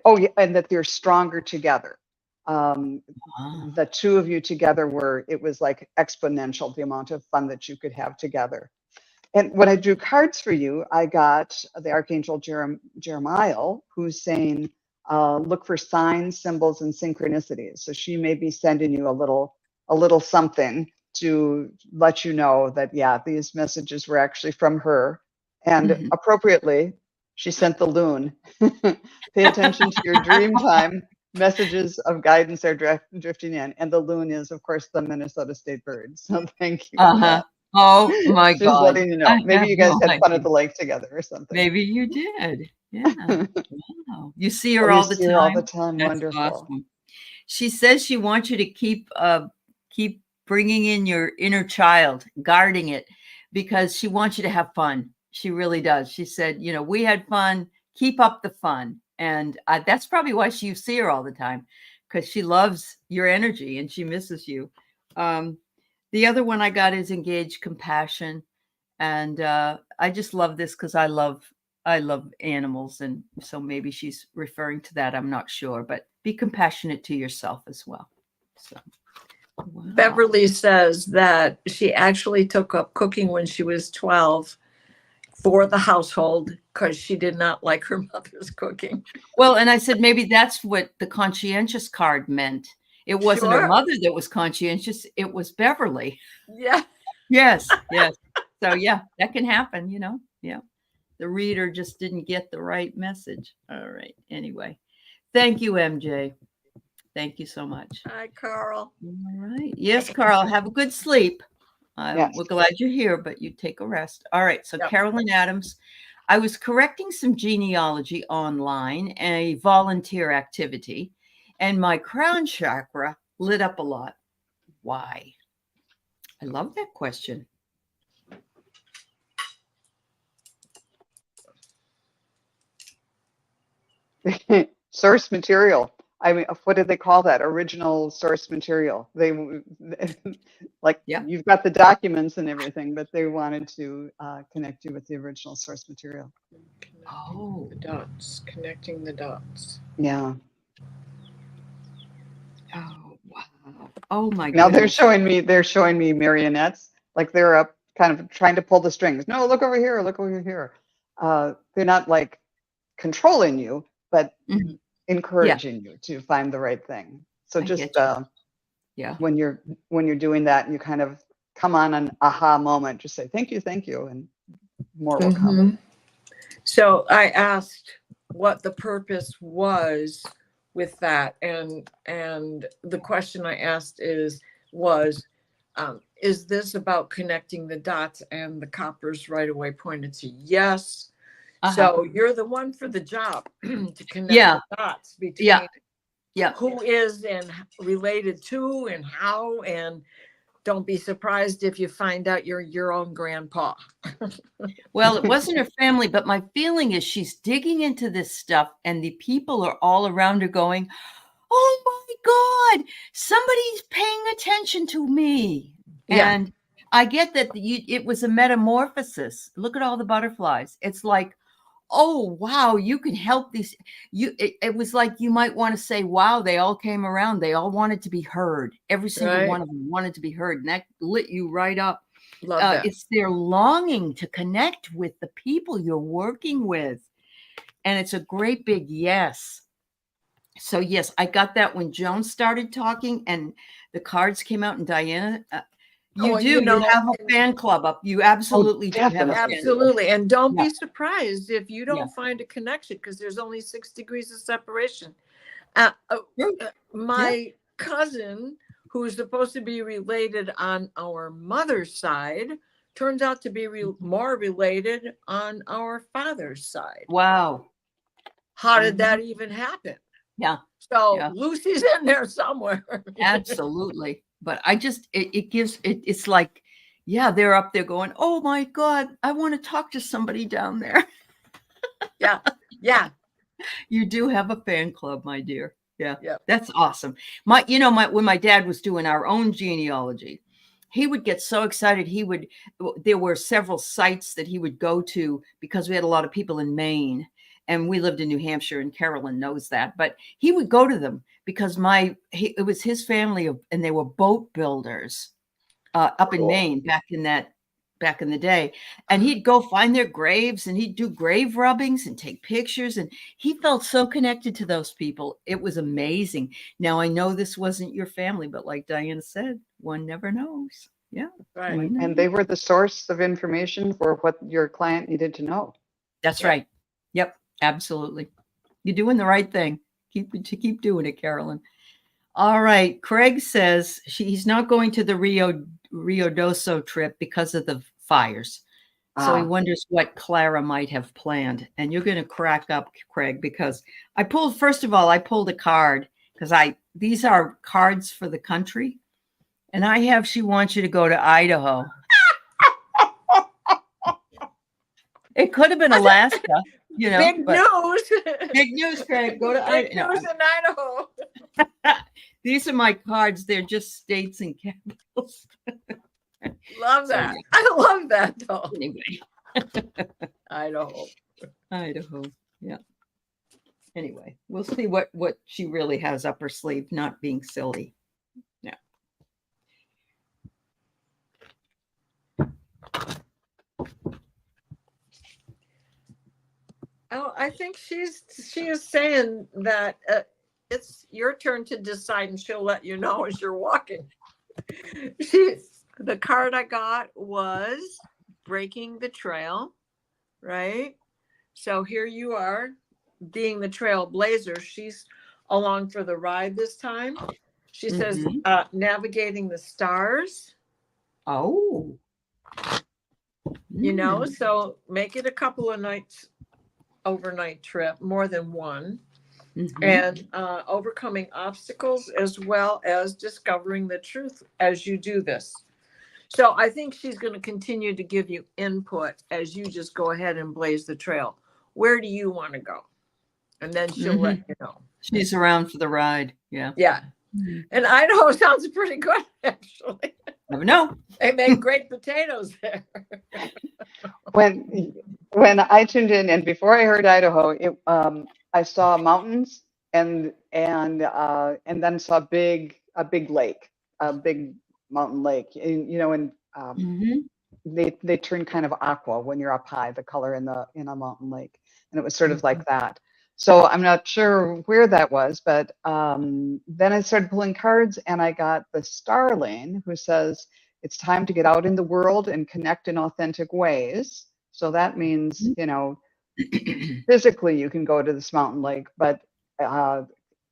Oh yeah, and that they're stronger together. The two of you together it was like exponential, the amount of fun that you could have together. And when I drew cards for you, I got the Archangel Jeremiah, who's saying, look for signs, symbols, and synchronicities. So she may be sending you a little something to let you know that, yeah, these messages were actually from her. And appropriately, she sent the loon. Pay attention to your dream time. Messages of guidance are drifting in. And the loon is, of course, the Minnesota state bird. So thank you for that. Oh my She's God. letting you know. Maybe you guys had fun idea. at the lake together or something. Maybe you did. Yeah. Wow. You see her Oh, you all the see time. her all the time. That's Wonderful. awesome. She says she wants you to keep bringing in your inner child, guarding it, because she wants you to have fun. She really does. She said, you know, we had fun. Keep up the fun. And that's probably why you see her all the time, because she loves your energy and she misses you. The other one I got is engage compassion. And I just love this because I love animals. And so maybe she's referring to that. I'm not sure, but be compassionate to yourself as well. So, wow. Beverly says that she actually took up cooking when she was 12 for the household because she did not like her mother's cooking. Well, and I said, maybe that's what the conscientious card meant. It wasn't her mother that was conscientious. It was Beverly. Yeah. Yes. Yes. So yeah, that can happen, you know. Yeah. The reader just didn't get the right message. All right. Anyway, thank you, MJ. Thank you so much. Hi, Carl. All right. Yes, Carl, have a good sleep. Yes. We're glad you're here, but you take a rest. All right. So Yep. Carolyn Adams, I was correcting some genealogy online, a volunteer activity, and my crown chakra lit up a lot. Why? I love that question. Source material. I mean, what did they call that? Original source material. They like, Yeah. You've got the documents and everything, but they wanted to connect you with the original source material. Oh, The dots, connecting the dots. Yeah. Oh, wow. Oh my Now goodness. they're showing me marionettes, like they're up kind of trying to pull the strings. No, look over here, look over here. They're not like controlling you, but encouraging you to find the right thing. So just when you're doing that and you kind of come on an aha moment, just say thank you, and more will come. So I asked what the purpose was with that, and the question I asked was this about connecting the dots? And the coppers right away pointed to yes. So you're the one for the job to connect the dots between who is and related to and how, and don't be surprised if you find out you're your own grandpa. Well, it wasn't her family, but my feeling is she's digging into this stuff and the people are all around her going, oh my God, somebody's paying attention to me. Yeah. And I get that it was a metamorphosis. Look at all the butterflies. It's like, oh wow, you can help these. It was like you might want to say, wow, they all came around. They all wanted to be heard. Every single Right. one of them wanted to be heard, and that lit you right up. Love that. It's their longing to connect with the people you're working with, and it's a great big yes. So yes, I got that when Joan started talking and the cards came out, and Diana, you Oh, do. you know, you have a fan club up. You absolutely do have a definitely. fan club. Absolutely. And don't Yeah. be surprised if you don't Yeah. find a connection, because there's only 6 degrees of separation. True. My cousin, who's supposed to be related on our mother's side, turns out to be more related on our father's side. Wow. How did that even happen? Yeah. So Yeah. Lucy's in there somewhere. Absolutely. But I just, it gives, it's like, yeah, they're up there going, oh my God, I want to talk to somebody down there. Yeah. Yeah. You do have a fan club, my dear. Yeah. Yeah. That's awesome. When my dad was doing our own genealogy, he would get so excited. There were several sites that he would go to because we had a lot of people in Maine and we lived in New Hampshire, and Carolyn knows that, but he would go to them because it was his family and they were boat builders up in Maine back in the day. And he'd go find their graves and he'd do grave rubbings and take pictures. And he felt so connected to those people. It was amazing. Now, I know this wasn't your family, but like Diana said, one never knows. Yeah. Right. And they were the source of information for what your client needed to know. That's right. Yep. Absolutely. You're doing the right thing. Keep doing it, Carolyn. All right. Craig says he's not going to the Rio Doso trip because of the fires. So he wonders what Clara might have planned. And you're going to crack up, Craig, because I pulled a card because these are cards for the country. And she wants you to go to Idaho. It could have been Alaska, Big news. Big news, Craig. Go to Big Idaho. news in Idaho. These are my cards. They're just states and capitals. Love that. I love that though. Anyway. Idaho. Yeah. Anyway, we'll see what she really has up her sleeve, not being silly. Yeah. Oh, I think she is saying that it's your turn to decide, and she'll let you know as you're walking. The card I got was breaking the trail, right? So here you are, being the trailblazer. She's along for the ride this time. She says, navigating the stars. Oh. So make it a couple of nights, overnight trip, more than one. And overcoming obstacles, as well as discovering the truth as you do this. So I think she's going to continue to give you input as you just go ahead and blaze the trail. Where do you want to go? And then she'll let you know. She's around for the ride. Yeah. Yeah. And Idaho sounds pretty good, actually. Never know. They make great potatoes there. When I tuned in, and before I heard Idaho, I saw mountains and then saw a big lake, a big mountain lake. And, they turn kind of aqua when you're up high, the color in a mountain lake, and it was sort of like that. So I'm not sure where that was, but then I started pulling cards, and I got the Starling, who says it's time to get out in the world and connect in authentic ways. So that means, physically you can go to this mountain lake, but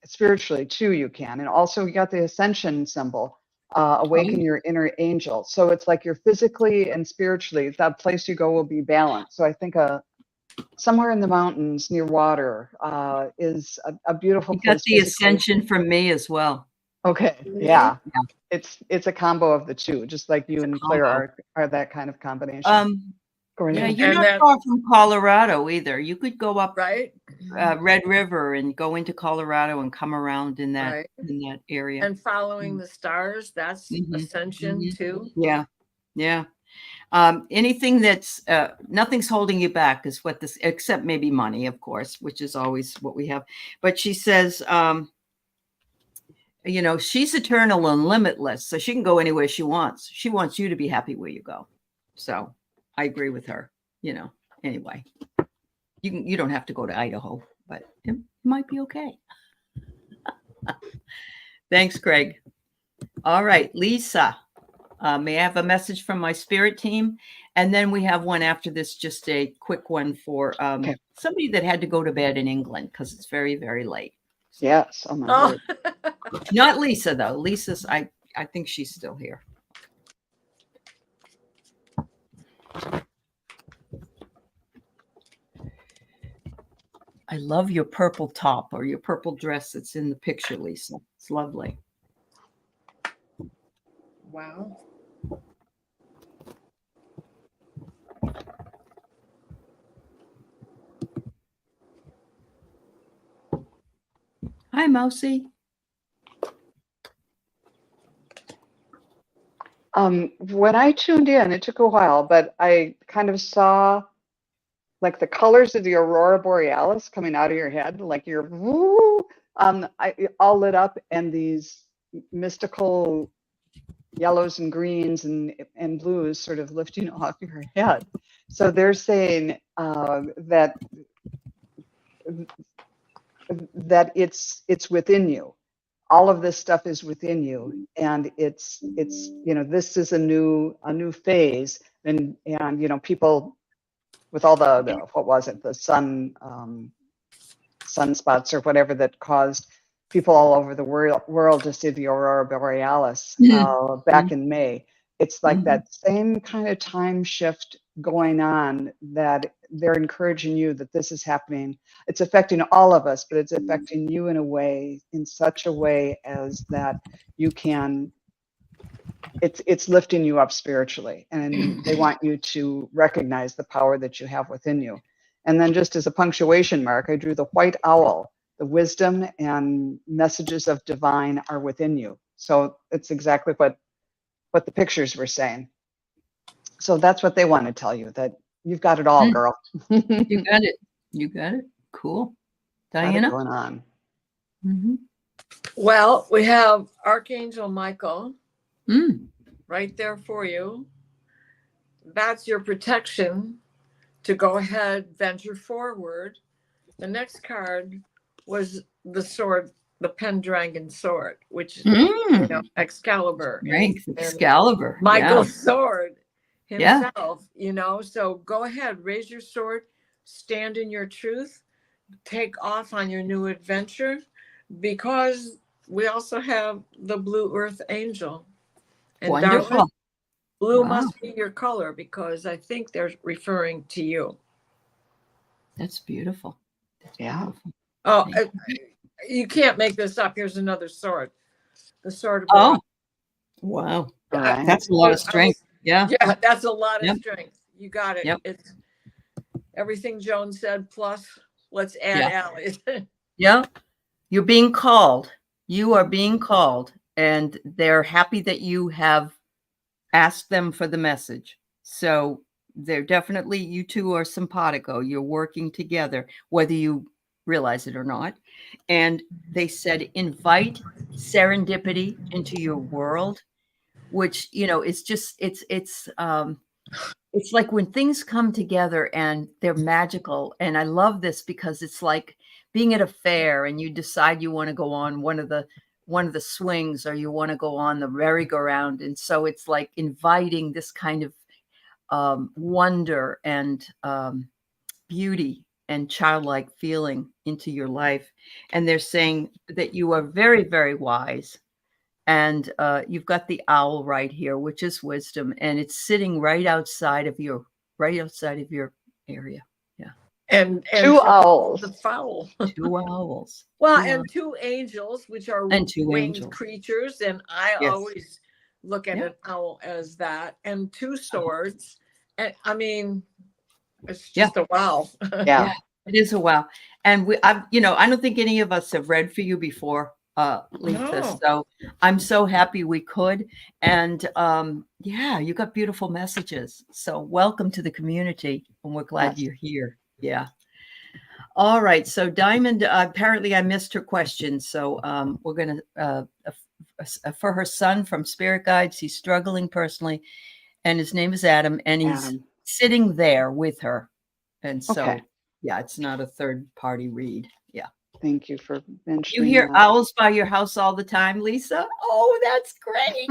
spiritually too you can. And also you got the ascension symbol, awaken your inner angel. So it's like you're physically and spiritually, that place you go will be balanced. So I think somewhere in the mountains near water is a beautiful place. You got the ascension from me as well. Okay. Yeah. It's a combo of the two, just like you and Claire are that kind of combination. Yeah, you're not far from Colorado either. You could go up right, Red River and go into Colorado and come around in that area. And following the stars, that's ascension too. Yeah, Yeah. Anything that's nothing's holding you back is what this, except maybe money, of course, which is always what we have. But she says, you know, she's eternal and limitless, so she can go anywhere she wants. She wants you to be happy where you go. So I agree with her. You know, anyway, you don't have to go to Idaho, but it might be okay. Thanks, Craig. All right, Lisa. May I have a message from my spirit team? And then we have one after this, just a quick one for Okay. somebody that had to go to bed in England because it's very, very late. Yes. Oh my Oh, word. Not Lisa, though. Lisa's, I think she's still here. I love your purple top or your purple dress that's in the picture, Lisa. It's lovely. wow. Hi, Mousy. When I tuned in, it took a while, but I kind of saw like the colors of the aurora borealis coming out of your head, like you're woo, all lit up, and these mystical yellows and greens and blues sort of lifting off your head. So they're saying that it's within you. All of this stuff is within you, and it's you know, this is a new phase, and you know, people with all the what was it, the sunspots or whatever that caused people all over the world to see the aurora borealis back in May. It's like that same kind of time shift going on, that they're encouraging you that this is happening. It's affecting all of us, but it's affecting you in a way, in such a way as that you can, it's lifting you up spiritually, and they want you to recognize the power that you have within you. And then, just as a punctuation mark, I drew the white owl. The wisdom and messages of divine are within you. So it's exactly what the pictures were saying. So that's what they want to tell you, that you've got it all, girl. You got it. You got it. Cool. Diana? Going on. Well, we have Archangel Michael Mm. right there for you. That's your protection to go ahead, venture forward. The next card was the sword, the Pendragon sword, which you know, Excalibur. Right, And Excalibur. Michael's sword Yeah. himself, you know. So go ahead, raise your sword, stand in your truth, take off on your new adventure, because we also have the Blue Earth Angel. And Wonderful. darling, blue Wow. must be your color, because I think they're referring to you. That's beautiful. That's Yeah. beautiful. Oh, you can't make this up. Here's another sword. The sword of Oh, wow. All right. That's a lot of strength. Yeah. Yeah, that's a lot of Yep. strength. You got it. Yep. It's everything Joan said, plus let's add Allie's. Yeah. You're being called. You are being called, and they're happy that you have asked them for the message. So they're definitely, you two are simpatico. You're working together, whether you realize it or not. And they said, invite serendipity into your world, which, you know, it's just, it's like when things come together and they're magical. And I love this because it's like being at a fair and you decide you want to go on one of the swings, or you want to go on the merry-go-round. And so it's like inviting this kind of wonder and beauty and childlike feeling into your life. And they're saying that you are very, very wise. And you've got the owl right here, which is wisdom, and it's sitting right outside of your area. Yeah. And Two owls. The fowl. 2 owls. Well, 2 and owls. 2 angels, which are And 2 winged angels. creatures. And I Yes. always look at an owl as that. And 2 swords. And I mean, it's just a wow. Yeah. It is a wow. And I don't think any of us have read for you before. Lisa. No. So I'm so happy we could. And yeah, you got beautiful messages. So welcome to the community. And we're glad Yes. you're here. Yeah. All right. So Diamond, apparently I missed her question. So we're going to, for her son from Spirit Guides, he's struggling personally, and his name is Adam, and he's Adam. sitting there with her. And so, Okay. yeah, it's not a third party read. Yeah. Thank you for You mentioning hear that. owls by your house all the time, Lisa? Oh, that's great.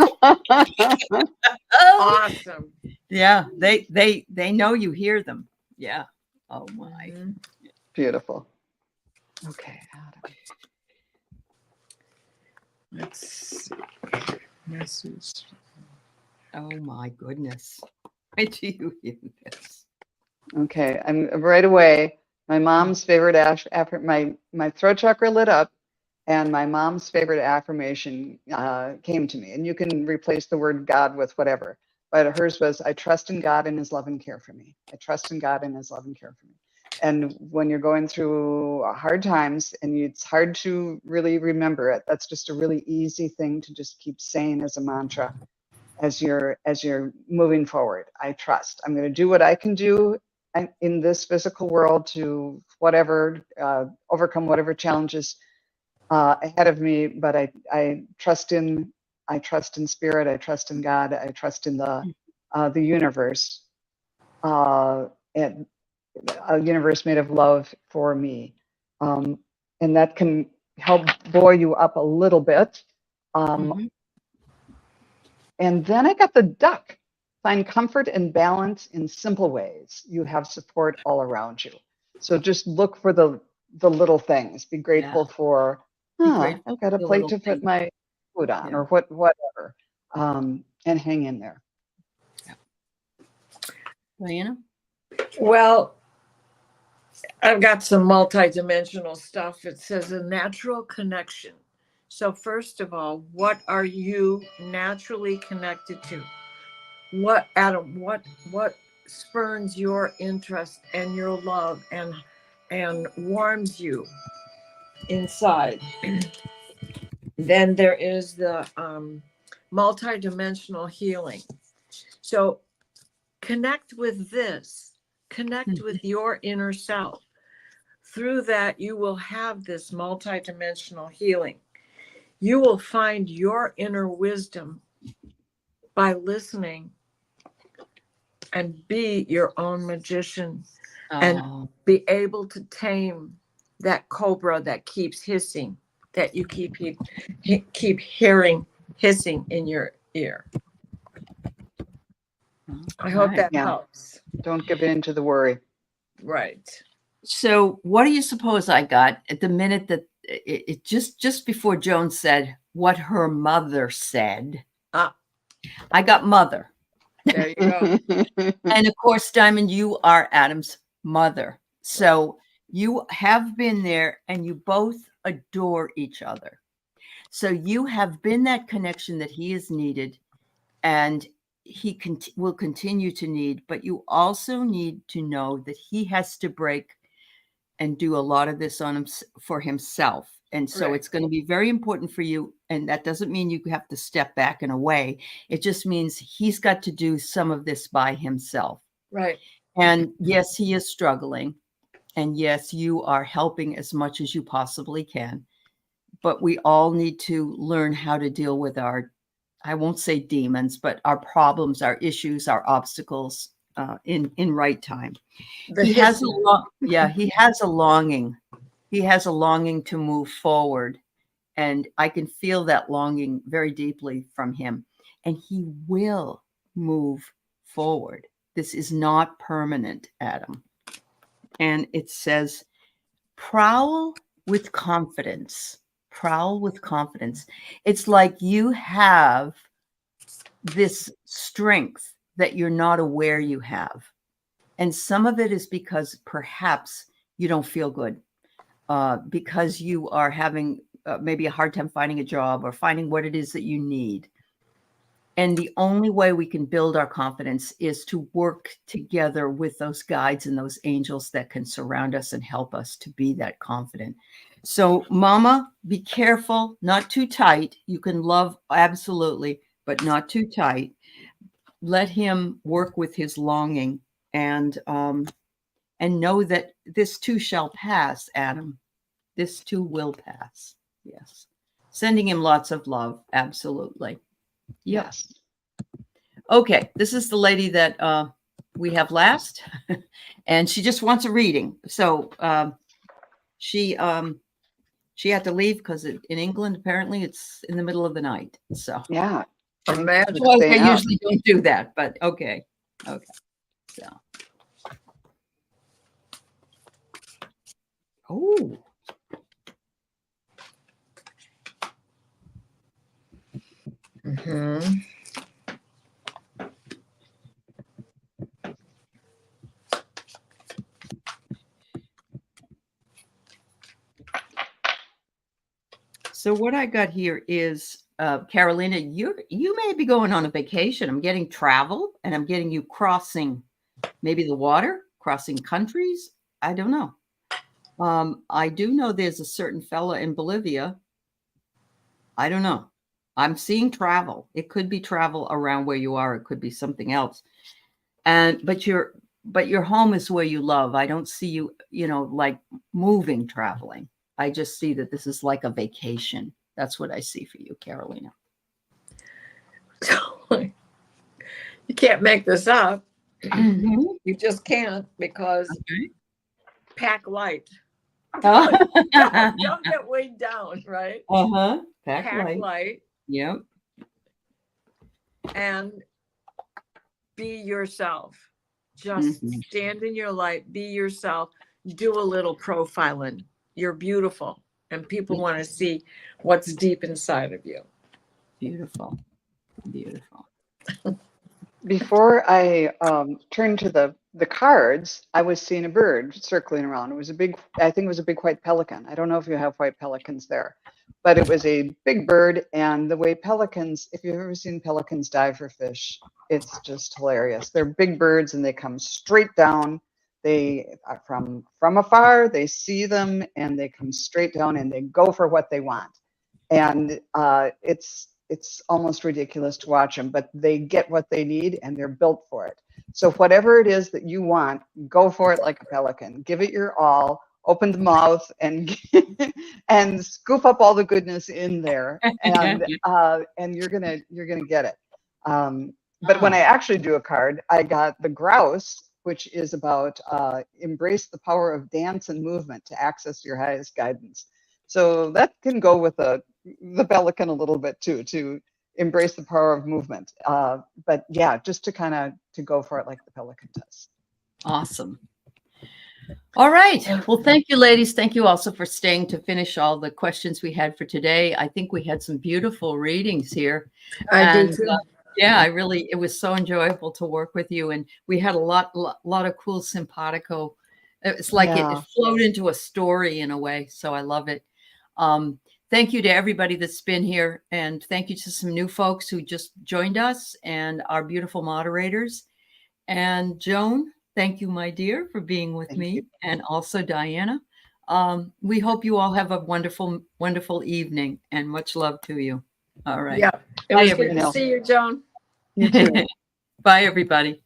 Oh, Awesome. yeah, they know you hear them. Yeah. Oh my. Mhm. Beautiful. Okay, Adam. Let's see. Message. Oh my goodness. Why do you hear this? Okay, I'm right away. My mom's favorite my throat chakra lit up, and my mom's favorite affirmation came to me. And you can replace the word God with whatever. But hers was, "I trust in God and His love and care for me. I trust in God and His love and care for me." And when you're going through hard times and it's hard to really remember it, that's just a really easy thing to just keep saying as a mantra as you're moving forward. I trust. I'm going to do what I can do in this physical world to whatever overcome whatever challenges ahead of me. But I trust in spirit. I trust in God. I trust in the universe, and a universe made of love for me. And that can help buoy you up a little bit. Mhm. And then I got the duck. Find comfort and balance in simple ways. You have support all around you. So just look for the little things. Be grateful for, Be grateful I've got a for the plate little to put things. my food on, Yeah. or whatever. And hang in there. Diana? Well, I've got some multidimensional stuff. It says a natural connection. So first of all, what are you naturally connected to? What, Adam, what spurns your interest and your love and warms you inside? Then there is the multidimensional healing. So connect with this, connect with your inner self. Through that, you will have this multidimensional healing. You will find your inner wisdom by listening and be your own magician and Oh, be able to tame that cobra that keeps hissing, that you keep hearing hissing in your ear. I hope right. that Yeah. helps. Don't give in to the worry. Right. So what do you suppose I got at the minute that it just before Joan said what her mother said? Ah, I got mother. there you go. And of course, Diamond, you are Adam's mother. So you have been there and you both adore each other. So you have been that connection that he has needed and he will continue to need, but you also need to know that he has to break and do a lot of this on him for himself. And so Right. it's going to be very important for you. And that doesn't mean you have to step back and away. It just means he's got to do some of this by himself. Right. And yes, he is struggling. And yes, you are helping as much as you possibly can. But we all need to learn how to deal with our, I won't say demons, but our problems, our issues, our obstacles in right time. He has he has a longing. He has a longing to move forward. And I can feel that longing very deeply from him. And he will move forward. This is not permanent, Adam. And it says, prowl with confidence. Prowl with confidence. It's like you have this strength that you're not aware you have. And some of it is because perhaps you don't feel good, because you are having maybe a hard time finding a job or finding what it is that you need. And the only way we can build our confidence is to work together with those guides and those angels that can surround us and help us to be that confident. So, Mama, be careful, not too tight. You can love absolutely, but not too tight. Let him work with his longing, and know that this too shall pass, Adam. This too will pass. Yes. Sending him lots of love. Absolutely. Yep. Yes. Okay. This is the lady that we have last, and she just wants a reading. So she had to leave because in England, apparently it's in the middle of the night. So Yeah. Imagine. well, Stay they out. usually don't do that, but okay. Okay. So. Oh. Mhm. So what I got here is, Carolina, you may be going on a vacation. I'm getting travel, and I'm getting you crossing maybe the water, crossing countries. I don't know. I do know there's a certain fella in Bolivia. I don't know. I'm seeing travel. It could be travel around where you are. It could be something else. But your home is where you love. I don't see you, like moving, traveling. I just see that this is like a vacation. That's what I see for you, Carolina. You can't make this up. Mhm. You just can't, because Okay. pack light. Uh-huh. Don't get weighed down, right? Pack light. light Yep. and be yourself. Just Mhm. stand in your light, be yourself, do a little profiling. You're beautiful, and people want to see what's deep inside of you. Beautiful. Beautiful. Before I turned to the cards, I was seeing a bird circling around. It was I think it was a big white pelican. I don't know if you have white pelicans there, but it was a big bird. And the way pelicans, if you've ever seen pelicans dive for fish, it's just hilarious. They're big birds and they come straight down. They from afar, they see them and they come straight down and they go for what they want. And it's almost ridiculous to watch them, but they get what they need and they're built for it. So whatever it is that you want, go for it like a pelican. Give it your all. Open the mouth and and scoop up all the goodness in there, and you're gonna get it. But when I actually do a card, I got the grouse, which is about embrace the power of dance and movement to access your highest guidance. So that can go with the pelican a little bit too, to embrace the power of movement. But yeah, just to go for it like the pelican does. Awesome. All right. Well, thank you, ladies. Thank you also for staying to finish all the questions we had for today. I think we had some beautiful readings here. I do too. Yeah, it was so enjoyable to work with you. And we had a lot of cool simpatico. It's like it flowed into a story in a way. So I love it. Thank you to everybody that's been here. And thank you to some new folks who just joined us and our beautiful moderators. And Joan, thank you, my dear, for being with me. And also Diana. We hope you all have a wonderful, wonderful evening, and much love to you. All right. Yeah. It was good to see you, Joan. You too. Bye, everybody.